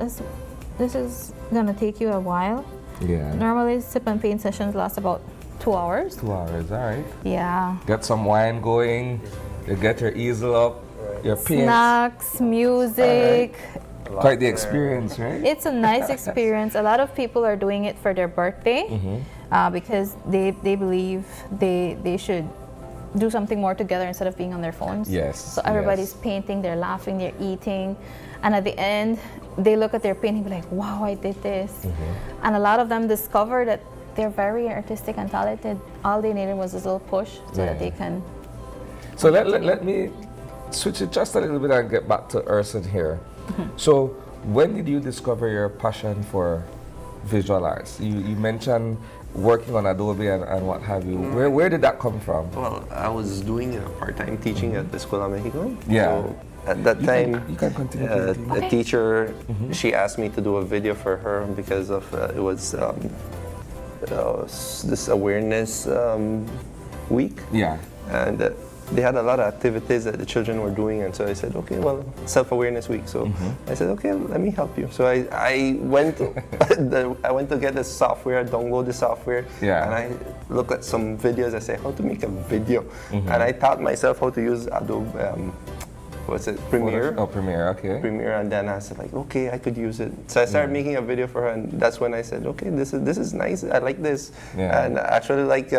this is gonna take you a while. Yeah. Normally, sip and paint sessions last about 2 hours. 2 hours, all right. Yeah. Get some wine going. You get your easel up, your paint. Snacks, music. Quite the experience, right? It's a nice experience. A lot of people are doing it for their birthday because they believe they should do something more together instead of being on their phones. Yes. So everybody's painting, they're laughing, they're eating, and at the end, they look at their painting and be like, wow, I did this. And a lot of them discover that they're very artistic and talented. All they needed was this little push so that they can. So let me switch it just a little bit and get back to Urson here. So when did you discover your passion for visual arts? You mentioned working on Adobe and what have you. Where did that come from? Well, I was doing part-time teaching at the Escuela Mexico. Yeah. So at that time, you can continue. a teacher, she asked me to do a video for her because of it was this awareness week. Yeah. And they had a lot of activities that the children were doing, and so I said, okay, well, self-awareness week. So I said, okay, let me help you. So I went I went to get the software, download the software, and I looked at some videos. I said, how to make a video, and I taught myself how to use Adobe. Premiere? Oh, Premiere, okay. Premiere, and then I said, like, okay, I could use it. So I started making a video for her, and that's when I said, okay, this is nice. I like this, and I actually like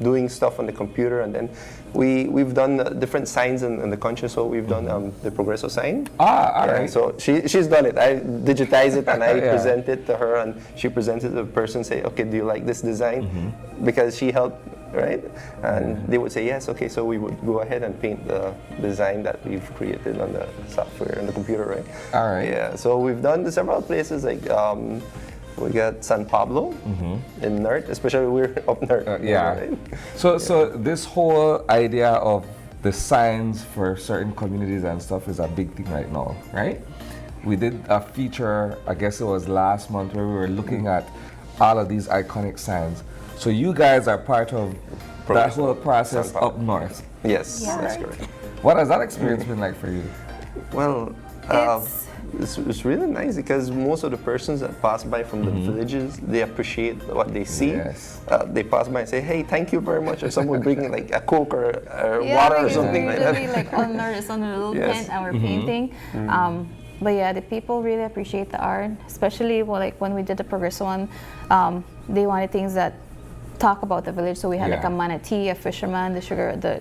doing stuff on the computer. And then we've done different signs in the country. So we've done the Progreso sign. All right. So she's done it. I digitize it and I present it to her, and she presents it to the person. Say, okay, do you like this design? Because she helped. Right? And they would say yes, okay, so we would go ahead and paint the design that we've created on the software and the computer, right? All right. Yeah, so we've done several places, like we got San Pablo in NERT, especially we're up NERT. Right? So this whole idea of the signs for certain communities and stuff is a big thing right now, right? We did a feature, I guess it was last month, where we were looking at all of these iconic signs. So you guys are part of that whole process up north. Yes, that's correct. What has that experience been like for you? Well, it's really nice because most of the persons that pass by from the villages, they appreciate what they see. Yes. They pass by and say, hey, thank you very much. Or someone bringing like a Coke or water or something like that. Really like on the little tent and we're painting. But yeah, the people really appreciate the art, especially like when we did the Progreso one. They wanted things that talk about the village, so we had like a manatee, a fisherman, the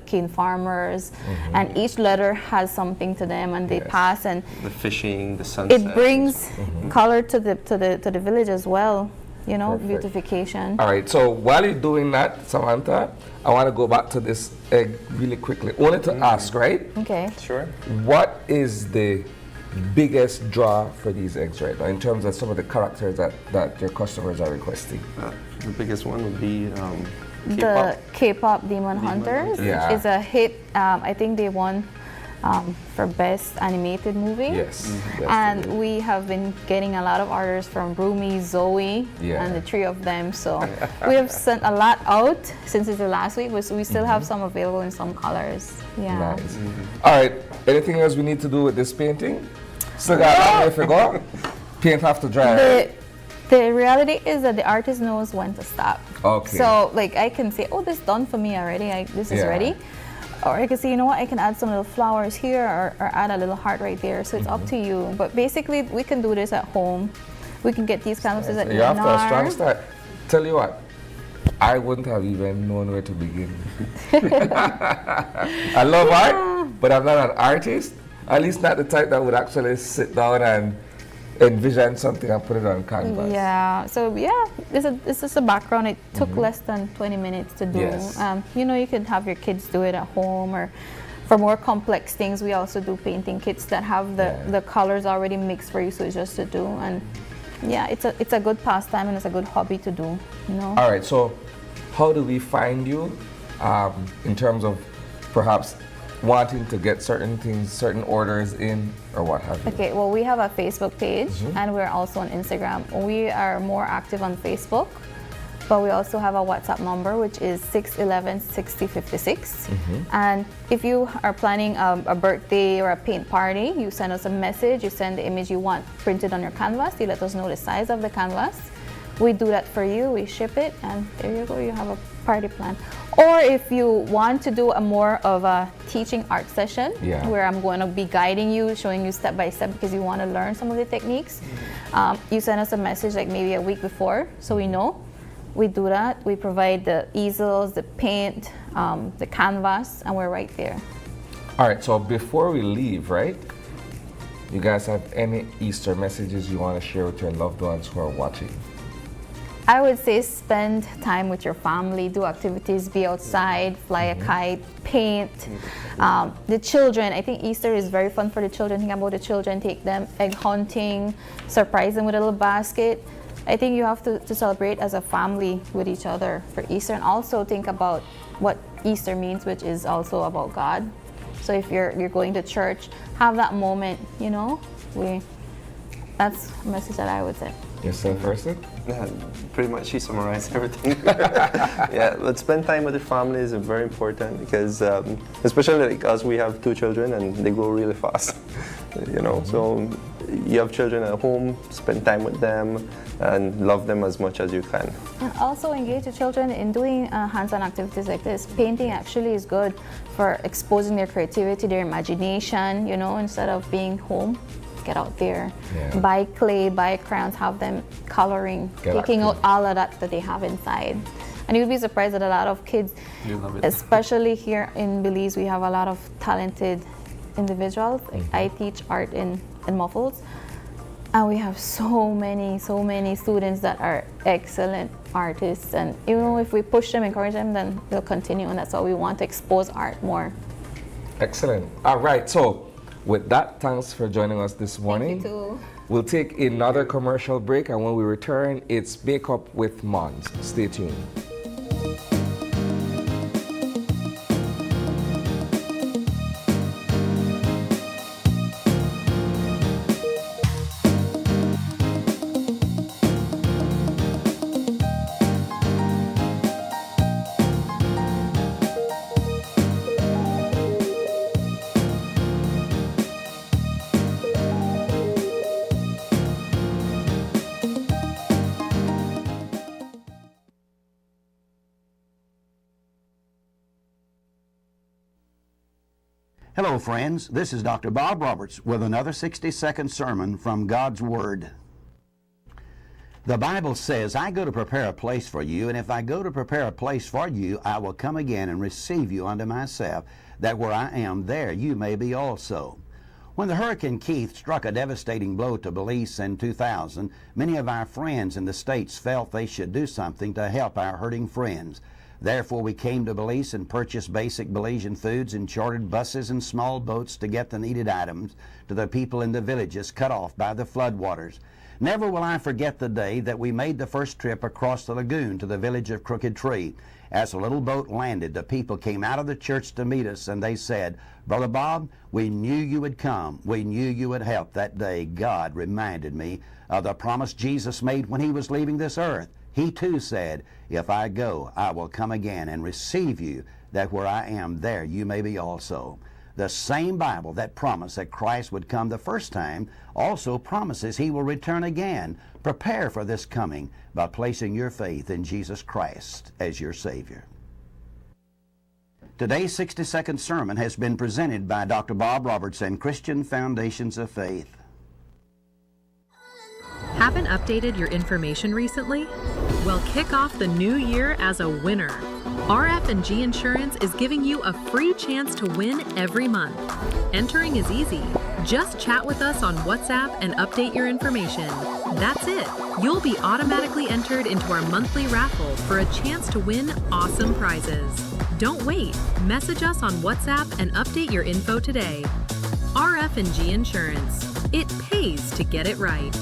cane farmers, and each letter has something to them, and they pass, and the fishing, the sunset. It brings color to the village as well, you know. Perfect. Beautification. All right, so while you're doing that, Samantha, I want to go back to this egg really quickly. Only to ask, right? Okay. Sure. What is the biggest draw for these eggs right now in terms of some of the characters that your customers are requesting? The biggest one would be the K-pop Demon Hunters. Is a hit. I think they won for best animated movie. Yes. And we have been getting a lot of orders from Rumi, Zoe, and the three of them. So we have sent a lot out since it's the last week, but we still have some available in some colors. Yeah. Nice. All right. Anything else we need to do with this painting? Still got a long way to go. Paint have to dry. The reality is that the artist knows when to stop. Okay. So like I can say, oh, this is done for me already. This is ready. Or I can say, you know what, I can add some little flowers here or add a little heart right there. So it's up to you. But basically, we can do this at home. We can get these canvases at you have to a strong start. Tell you what, I wouldn't have even known where to begin. I love art, but I'm not an artist. At least not the type that would actually sit down and envision something and put it on canvas. Yeah, so yeah, this is a background. It took less than 20 minutes to do. Yes. You know, you can have your kids do it at home, or for more complex things, we also do painting kits that have the colors already mixed for you, so it's just to do. And yeah, it's a good pastime and it's a good hobby to do, you know. All right, so how do we find you in terms of perhaps wanting to get certain things, certain orders in, or what have you? Okay, well, we have a Facebook page and we're also on Instagram. We are more active on Facebook, but we also have a WhatsApp number, which is 611-6056. And if you are planning a birthday or a paint party, you send us a message, you send the image you want printed on your canvas, you let us know the size of the canvas. We do that for you, we ship it, and there you go, you have a party plan. Or if you want to do a more of a teaching art session, where I'm going to be guiding you, showing you step by step because you want to learn some of the techniques, you send us a message like maybe a week before, so we know. We do that. We provide the easels, the paint, the canvas, and we're right there. All right, so before we leave, right, you guys have any Easter messages you want to share with your loved ones who are watching? I would say spend time with your family, do activities, be outside, fly a kite, paint. The children, I think Easter is very fun for the children. Think about the children, take them egg hunting, surprise them with a little basket. I think you have to celebrate as a family with each other for Easter, and also think about what Easter means, which is also about God. So if you're going to church, have that moment, you know. That's a message that I would say. Yourself, first? Yeah, pretty much she summarized everything. Yeah, but spend time with the family is very important because, especially like us, we have 2 children and they grow really fast. You know, so you have children at home, spend time with them and love them as much as you can. And also engage the children in doing hands-on activities like this. Painting actually is good for exposing their creativity, their imagination, you know, instead of being home. Get out there, buy clay, buy crayons, have them coloring, taking out all of that they have inside. And you'd be surprised that a lot of kids, especially here in Belize, we have a lot of talented individuals. I teach art in Muffles, and we have so many students that are excellent artists. And even if we push them, encourage them, then they'll continue, and that's why we want to expose art more. Excellent. All right, so with that, thanks for joining us this morning. Thank you too. We'll take another commercial break, and when we return, it's Makeup with Monz. Stay tuned. Hello, friends. This is Dr. Bob Roberts with another 60-second sermon from God's Word. The Bible says, I go to prepare a place for you, and if I go to prepare a place for you, I will come again and receive you unto myself, that where I am, there you may be also. When the Hurricane Keith struck a devastating blow to Belize in 2000, many of our friends in the States felt they should do something to help our hurting friends. Therefore, we came to Belize and purchased basic Belizean foods and chartered buses and small boats to get the needed items to the people in the villages cut off by the floodwaters. Never will I forget the day that we made the first trip across the lagoon to the village of Crooked Tree. As the little boat landed, the people came out of the church to meet us, and they said, Brother Bob, we knew you would come. We knew you would help. That day, God reminded me of the promise Jesus made when he was leaving this earth. He too said, if I go, I will come again and receive you, that where I am, there you may be also. The same Bible that promised that Christ would come the first time also promises he will return again. Prepare for this coming by placing your faith in Jesus Christ as your Savior. Today's 60-second sermon has been presented by Dr. Bob Roberts and Christian Foundations of Faith. Haven't updated your information recently? Well, kick off the new year as a winner. RF&G Insurance is giving you a free chance to win every month. Entering is easy. Just chat with us on WhatsApp and update your information. That's it. You'll be automatically entered into our monthly raffle for a chance to win awesome prizes. Don't wait. Message us on WhatsApp and update your info today. RF&G Insurance. It pays to get it right.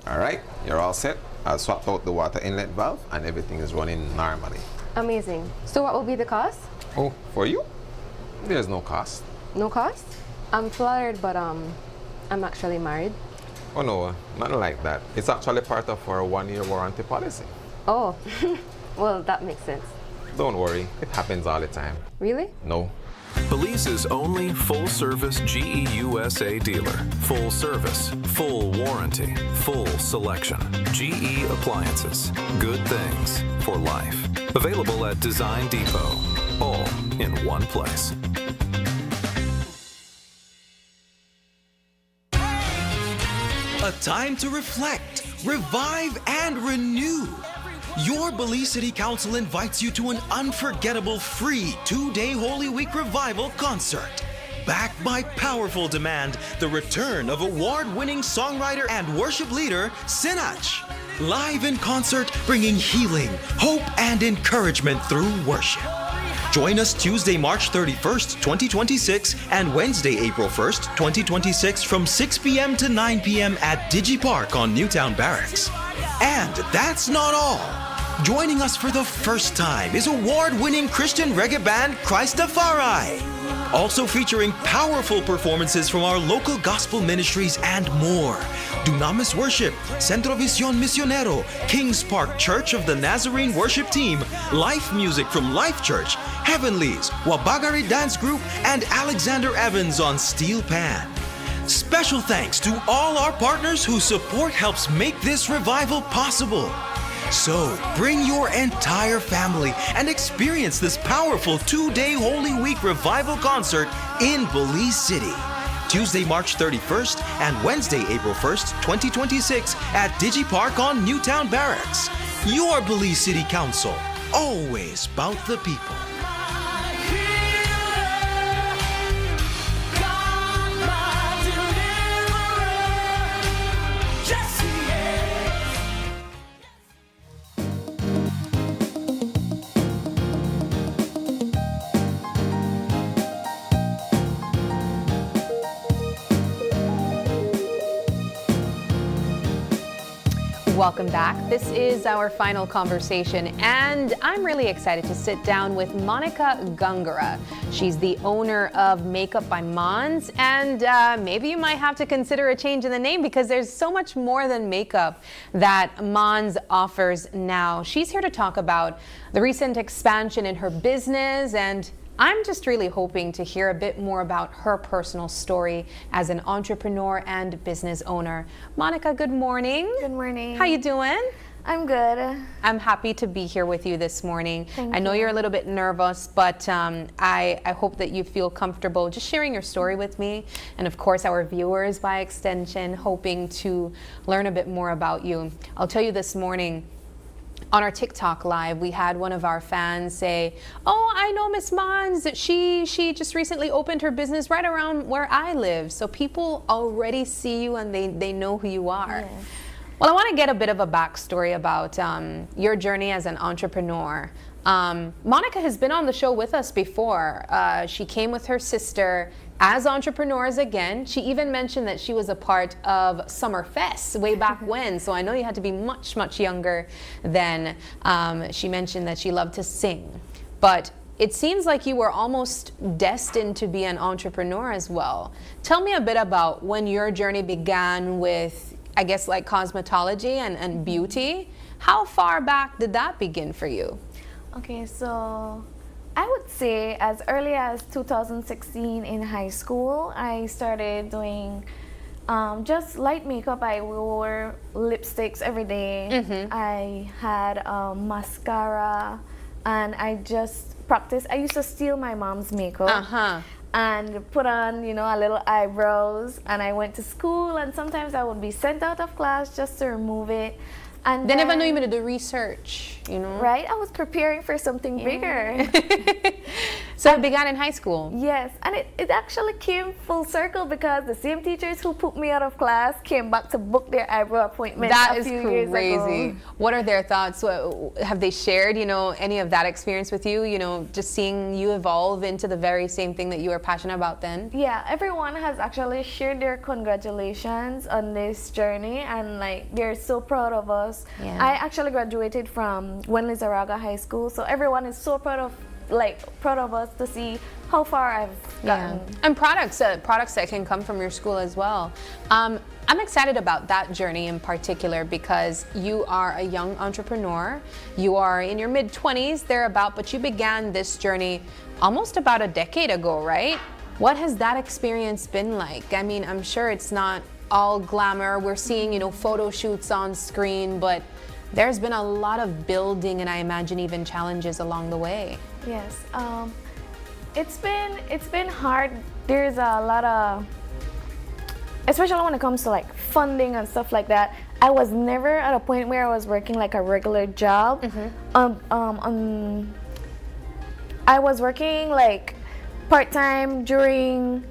Alright, you're all set. I'll swap out the water inlet valve and everything is running normally. Amazing. So what will be the cost? Oh, for you? There's no cost. No cost? I'm flattered, but I'm actually married. Oh no, nothing like that. It's actually part of our 1-year warranty policy. Oh, well, that makes sense. Don't worry, it happens all the time. Really? No. Belize's only full-service GE USA dealer. Full service, full warranty, full selection. GE Appliances. Good things for life. Available at Design Depot. All in one place. A time to reflect, revive, and renew. Your Belize City Council invites you to an unforgettable free 2-day Holy Week revival concert. Backed by powerful demand, the return of award-winning songwriter and worship leader, Sinach. Live in concert, bringing healing, hope, and encouragement through worship. Join us Tuesday, March 31st, 2026 and Wednesday, April 1st, 2026 from 6 p.m. to 9 p.m. at DigiPark on Newtown Barracks. And that's not all. Joining us for the first time is award-winning Christian reggae band Christafari. Also featuring powerful performances from our local gospel ministries and more. Do not miss worship, Centro Visión Misionero, Kings Park Church of the Nazarene Worship Team, life music from Life Church, Heavenlies, Wabagari Dance Group, and Alexander Evans on steel pan. Special thanks to all our partners whose support helps make this revival possible. So, bring your entire family and experience this powerful 2-day Holy Week revival concert in Belize City. Tuesday, March 31st and Wednesday, April 1st, 2026 at DigiPark on Newtown Barracks. Your Belize City Council, always about the people. Welcome back. This is our final conversation, and I'm really excited to sit down with Monica Gungara. She's the owner of Makeup by Monz, and maybe you might have to consider a change in the name because there's so much more than makeup that Monz offers now. She's here to talk about the recent expansion in her business, and I'm just really hoping to hear a bit more about her personal story as an entrepreneur and business owner. Monica, good morning. Good morning. How you doing? I'm good. I'm happy to be here with you this morning. Thank I know you. you're a little bit nervous, but I hope that you feel comfortable just sharing your story with me, and of course our viewers by extension, hoping to learn a bit more about you. I'll tell you this morning, on our TikTok live, we had one of our fans say, "Oh, I know Miss Monz. She just recently opened her business right around where I live." So people already see you and they know who you are. Yes. Well, I want to get a bit of a backstory about your journey as an entrepreneur. Monica has been on the show with us before. She came with her sister as entrepreneurs again. She even mentioned that she was a part of Summerfest way back when, so I know you had to be much, much younger then. She mentioned that she loved to sing. But it seems like you were almost destined to be an entrepreneur as well. Tell me a bit about when your journey began with, I guess, like cosmetology and beauty. How far back did that begin for you? Okay, so I would say as early as 2016 in high school, I started doing just light makeup. I wore lipsticks every day. Mm-hmm. I had mascara, and I just practiced. I used to steal my mom's makeup. And put on, a little eyebrows, and I went to school, and sometimes I would be sent out of class just to remove it. And they never knew you to do research, Right? I was preparing for something bigger. So it began in high school? Yes, and it actually came full circle because the same teachers who put me out of class came back to book their eyebrow appointment a few years ago. What are their thoughts? Have they shared, any of that experience with you? Just seeing you evolve into the very same thing that you were passionate about then? Yeah, everyone has actually shared their congratulations on this journey, and they're so proud of us. Yeah. I actually graduated from Lizaraga High School, so everyone is so proud of like proud of us to see how far I've gotten. And products that can come from your school as well. I'm excited about that journey in particular because you are a young entrepreneur. You are in your mid-20s, thereabout, but you began this journey almost about a decade ago, right? What has that experience been like? I mean, I'm sure it's not all glamour. We're seeing, photo shoots on screen, but there's been a lot of building and I imagine even challenges along the way. Yes, it's been hard. There's a lot of, especially when it comes to like funding and stuff like that. I was never at a point where I was working like a regular job. I was working like part-time during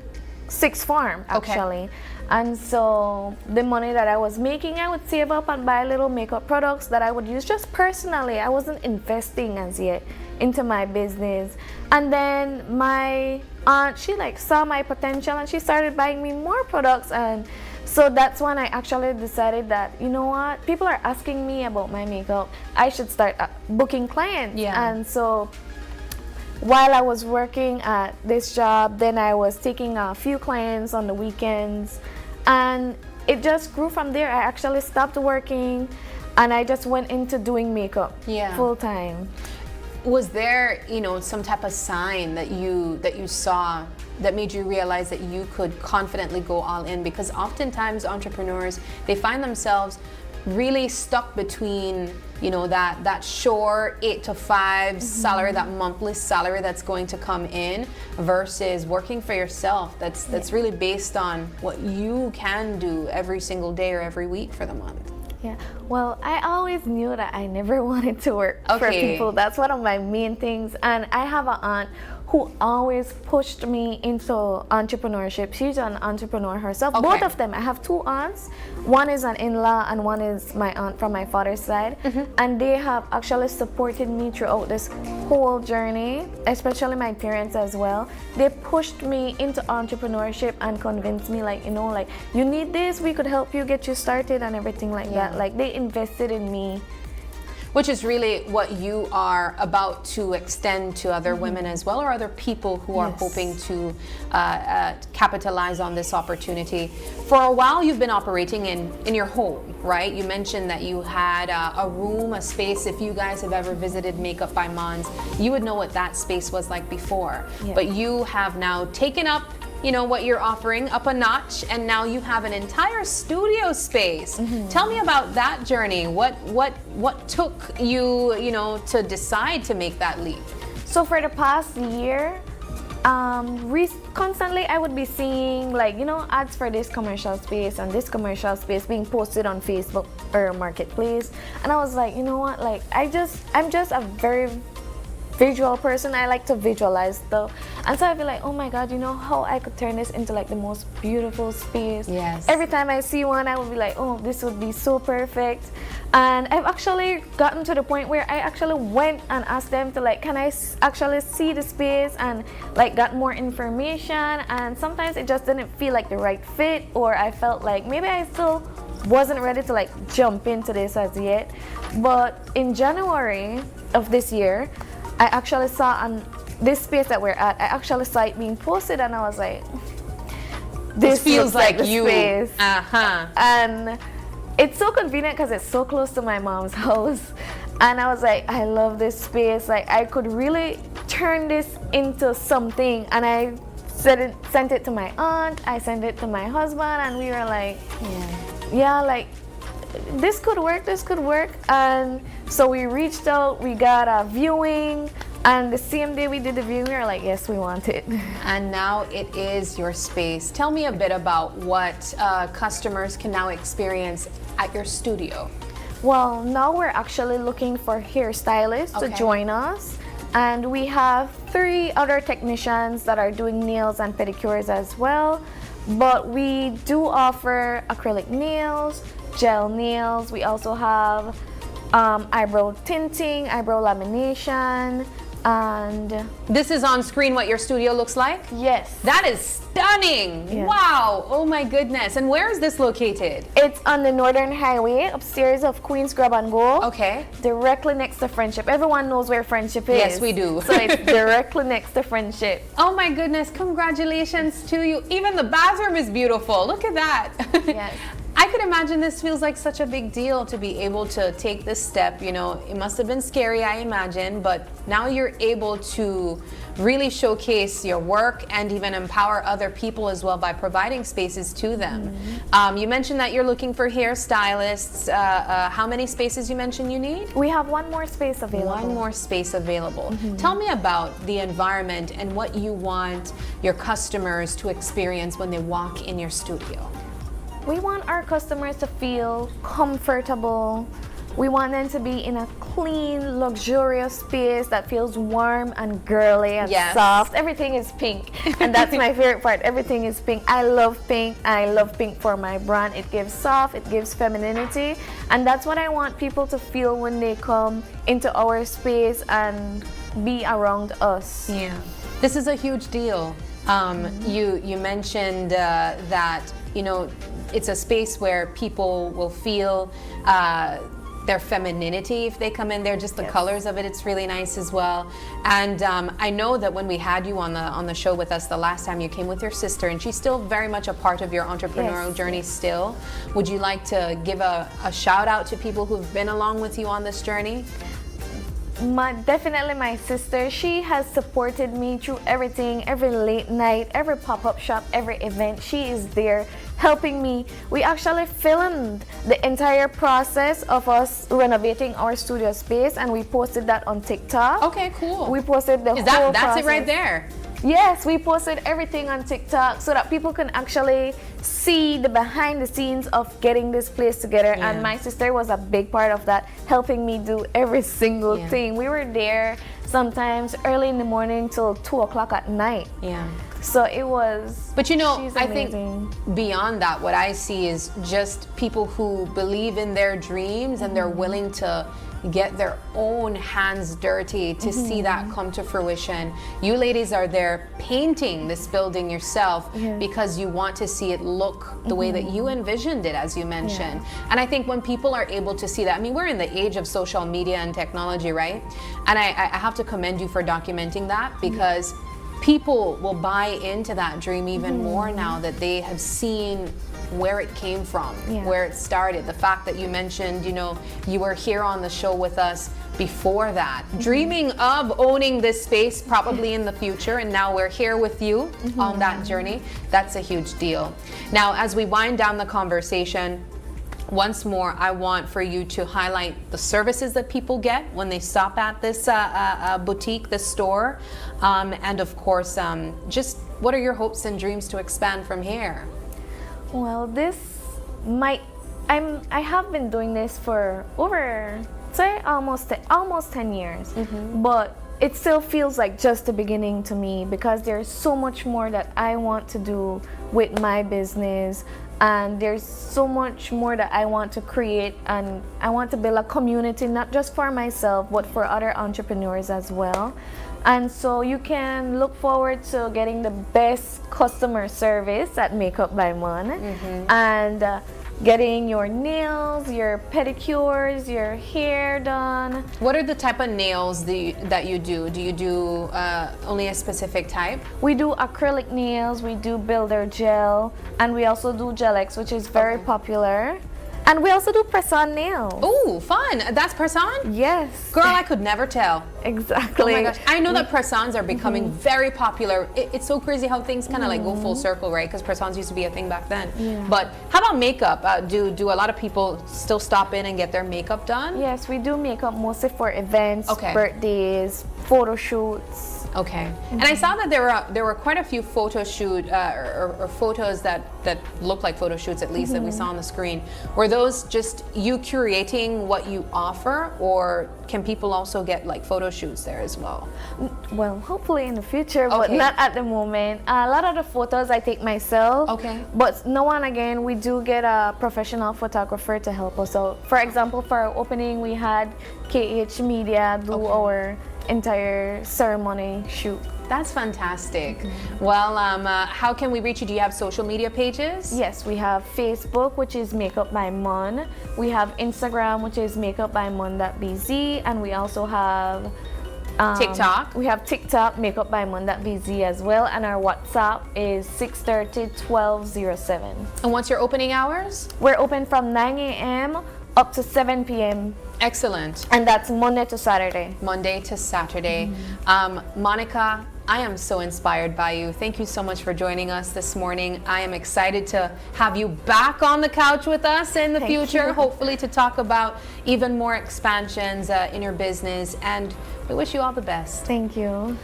Sixth Farm actually. And so the money that I was making, I would save up and buy little makeup products that I would use just personally. I wasn't investing as yet into my business. And then my aunt, she like saw my potential and she started buying me more products. And so that's when I actually decided that, you know what, people are asking me about my makeup. I should start booking clients. And so while I was working at this job, then I was taking a few clients on the weekends, and it just grew from there. I actually stopped working and I just went into doing makeup full time. Was there, some type of sign that you saw that made you realize that you could confidently go all in? Because oftentimes entrepreneurs, they find themselves really stuck between that sure 8 to 5 salary, that monthly salary that's going to come in, versus working for yourself that's really based on what you can do every single day or every week for the month. Yeah, well, I always knew that I never wanted to work for people. That's one of my main things. And I have an aunt who always pushed me into entrepreneurship. She's an entrepreneur herself. Both of them. I have 2 aunts. One is an in-law and one is my aunt from my father's side. And they have actually supported me throughout this whole journey, especially my parents as well. They pushed me into entrepreneurship and convinced me you need this, we could help you get you started and everything like that. Like they invested in me. Which is really what you are about to extend to other women as well, or other people who are hoping to capitalize on this opportunity. For a while, you've been operating in your home, right? You mentioned that you had a room, a space. If you guys have ever visited Makeup by Monz, you would know what that space was like before. But you have now taken up what you're offering up a notch, and now you have an entire studio space. Tell me about that journey. What took you, to decide to make that leap? So for the past year, constantly I would be seeing ads for this commercial space and this commercial space being posted on Facebook or Marketplace, and I was like, you know what, I'm just a very visual person. I like to visualize stuff, and so I'd be like, oh my god, how I could turn this into the most beautiful space. Every time I see one, I would be like, oh, this would be so perfect. And I've actually gotten to the point where I actually went and asked them to can I actually see the space, and got more information. And sometimes it just didn't feel like the right fit, or I felt like maybe I still wasn't ready to jump into this as yet. But in January of this year, I actually saw on this space that we're at, I actually saw it being posted, and I was like, this feels like the you. Space. And it's so convenient because it's so close to my mom's house. And I was like, I love this space. I could really turn this into something. And I sent it to my aunt, I sent it to my husband, and we were like, this could work. And so we reached out, we got a viewing, and the same day we did the viewing, we were like, yes, we want it. And now it is your space. Tell me a bit about what customers can now experience at your studio. Well, now we're actually looking for hairstylists to join us. And we have 3 other technicians that are doing nails and pedicures as well. But we do offer acrylic nails, gel nails. We also have eyebrow tinting, eyebrow lamination, And this is on screen what your studio looks like? Yes. That is stunning. Yeah. Wow. Oh my goodness. And where is this located? It's on the Northern Highway, upstairs of Queen's Grab and Go. Okay. Directly next to Friendship. Everyone knows where Friendship is. Yes, we do. So it's directly next to Friendship. Oh my goodness. Congratulations to you. Even the bathroom is beautiful. Look at that. Yes. I could imagine this feels like such a big deal to be able to take this step. You know, it must have been scary, I imagine, but now you're able to really showcase your work and even empower other people as well by providing spaces to them. You mentioned that you're looking for hairstylists. How many spaces you mentioned you need? We have one more space available. One more space available. Tell me about the environment and what you want your customers to experience when they walk in your studio. We want our customers to feel comfortable. We want them to be in a clean, luxurious space that feels warm and girly and soft. Everything is pink, and that's my favorite part. Everything is pink. I love pink. I love pink for my brand. It gives soft, it gives femininity, and that's what I want people to feel when they come into our space and be around us. Yeah, this is a huge deal. You mentioned that, you know, it's a space where people will feel their femininity if they come in there. Just the colors of it, it's really nice as well. And I know that when we had you on the show with us the last time, you came with your sister, and she's still very much a part of your entrepreneurial journey still. Would you like to give a shout out to people who've been along with you on this journey? Definitely my sister. She has supported me through everything, every late night, every pop-up shop, every event. She is there helping me. We actually filmed the entire process of us renovating our studio space, and we posted that on TikTok. Okay, cool. We posted the whole process. That's it right there? Yes, we posted everything on TikTok so that people can actually see the behind the scenes of getting this place together. Yeah. And my sister was a big part of that, helping me do every single thing. We were there sometimes early in the morning till 2 o'clock at night. Yeah. So it was. But you know, she's I amazing. think beyond that, what I see is just people who believe in their dreams and they're willing to get their own hands dirty to see that come to fruition. You ladies are there painting this building yourself because you want to see it look the way that you envisioned it, as you mentioned. And I think when people are able to see that, I mean, we're in the age of social media and technology, right? And I have to commend you for documenting that, because people will buy into that dream even more now that they have seen where it came from, where it started. The fact that you mentioned, you know, you were here on the show with us before that, dreaming of owning this space probably in the future, and now we're here with you on that journey. That's a huge deal. Now, as we wind down the conversation, once more, I want for you to highlight the services that people get when they stop at this boutique, this store, and of course, just what are your hopes and dreams to expand from here? Well, I have been doing this for over, say, almost 10 years, but it still feels like just the beginning to me, because there's so much more that I want to do with my business, and there's so much more that I want to create, and I want to build a community, not just for myself, but for other entrepreneurs as well. And so you can look forward to getting the best customer service at Makeup by Mon, and getting your nails, your pedicures, your hair done. What are the type of nails that you do? Do you do only a specific type? We do acrylic nails, we do builder gel, and we also do Gel X, which is very popular. And we also do press-on nails. Ooh, fun. That's press-on? Yes. Girl, I could never tell. Exactly. Oh my gosh. I know that press-ons are becoming very popular. It's so crazy how things kind of like go full circle, right? Because press-ons used to be a thing back then. Yeah. But how about makeup? Do a lot of people still stop in and get their makeup done? Yes, we do makeup mostly for events, birthdays, photo shoots. Okay. And I saw that there were quite a few photo shoot or photos that looked like photo shoots, at least that we saw on the screen. Were those just you curating what you offer, or can people also get like photo shoots there as well? Well, hopefully in the future, but not at the moment. A lot of the photos I take myself. Okay. But now and again, we do get a professional photographer to help us out. For example, for our opening, we had KH Media do our entire ceremony shoot. That's fantastic. Well, how can we reach you? Do you have social media pages? Yes, we have Facebook, which is Makeup by Mon. We have Instagram, which is Makeup by Mon.bz, and we also have TikTok. We have TikTok, Makeup by Mon.bz as well, and our WhatsApp is 630-1207. And what's your opening hours? We're open from 9 a.m. up to 7 p.m. Excellent. And that's Monday to Saturday. Monday to Saturday. Monica, I am so inspired by you. Thank you so much for joining us this morning. I am excited to have you back on the couch with us in the future, hopefully to talk about even more expansions in your business. And we wish you all the best. Thank you.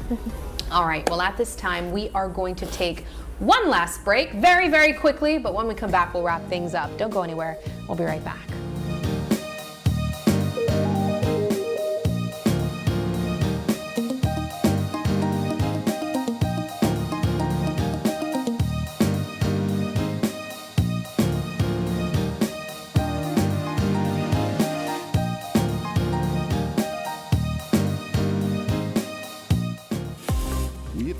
All right, well, at this time, we are going to take one last break very, very quickly. But when we come back, we'll wrap things up. Don't go anywhere. We'll be right back.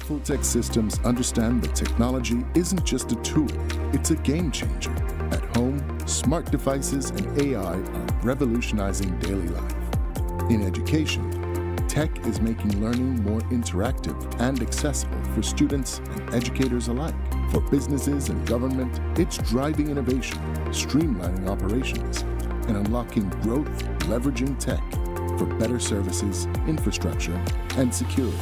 Full-Tech Systems understand that technology isn't just a tool, it's a game changer. At home, smart devices and AI are revolutionizing daily life. In education, tech is making learning more interactive and accessible for students and educators alike. For businesses and government, it's driving innovation, streamlining operations, and unlocking growth, leveraging tech for better services, infrastructure, and security.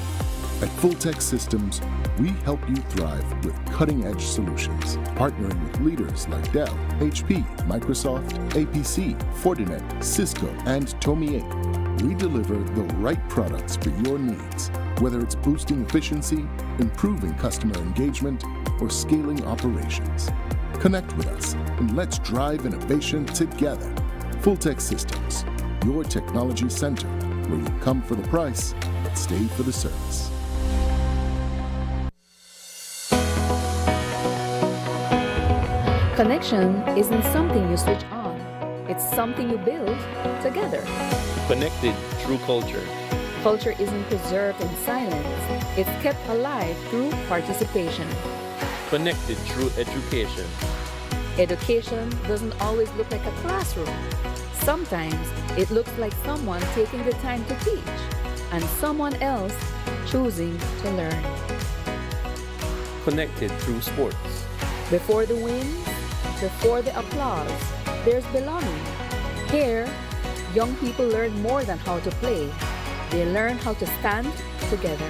At Full-Tech Systems, we help you thrive with cutting-edge solutions, partnering with leaders like Dell, HP, Microsoft, APC, Fortinet, Cisco, and Tomier. We deliver the right products for your needs, whether it's boosting efficiency, improving customer engagement, or scaling operations. Connect with us and let's drive innovation together. Full-Tech Systems, your technology center, where you come for the price, but stay for the service. Connection isn't something you switch on. It's something you build together. Connected through culture. Culture isn't preserved in silence. It's kept alive through participation. Connected through education. Education doesn't always look like a classroom. Sometimes it looks like someone taking the time to teach and someone else choosing to learn. Connected through sports. Before the win, before the applause, there's belonging. Here, young people learn more than how to play. They learn how to stand together.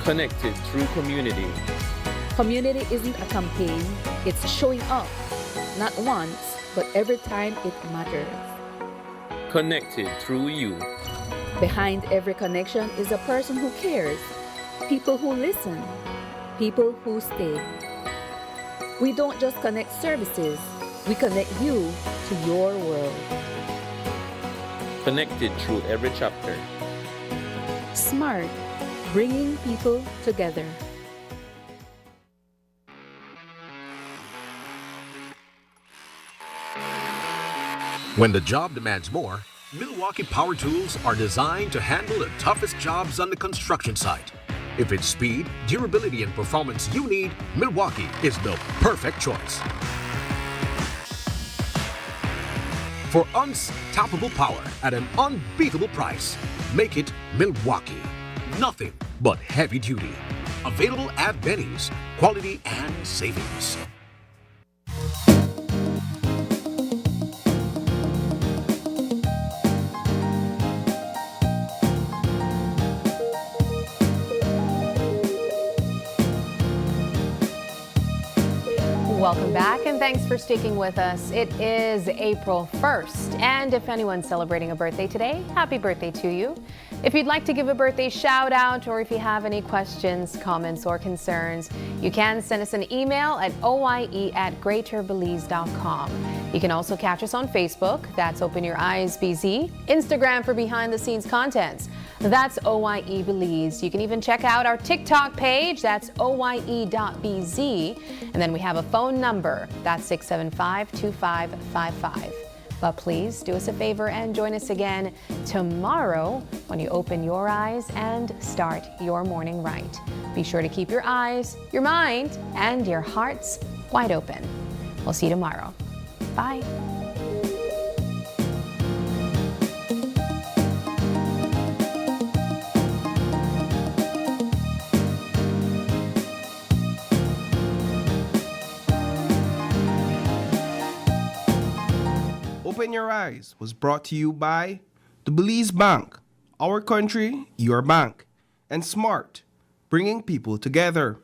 Connected through community. Community isn't a campaign, it's showing up. Not once, but every time it matters. Connected through you. Behind every connection is a person who cares. People who listen. People who stay. We don't just connect services, we connect you to your world. Connected through every chapter. Smart, bringing people together. When the job demands more, Milwaukee Power Tools are designed to handle the toughest jobs on the construction site. If it's speed, durability, and performance you need, Milwaukee is the perfect choice. For unstoppable power at an unbeatable price, make it Milwaukee. Nothing but heavy duty. Available at Benny's. Quality and savings. Welcome back and thanks for sticking with us. It is April 1st, and if anyone's celebrating a birthday today, happy birthday to you. If you'd like to give a birthday shout out, or if you have any questions, comments, or concerns, you can send us an email at oye@greaterbelize.com. You can also catch us on Facebook, that's Open Your Eyes BZ, Instagram for behind the scenes contents, that's OYE Belize. You can even check out our TikTok page, that's OYE.bz. And then we have a phone number, that's 675-2555. But please do us a favor and join us again tomorrow when you open your eyes and start your morning right. Be sure to keep your eyes, your mind, and your hearts wide open. We'll see you tomorrow. Bye. Open Your Eyes was brought to you by the Belize Bank, our country, your bank, and SMART, bringing people together.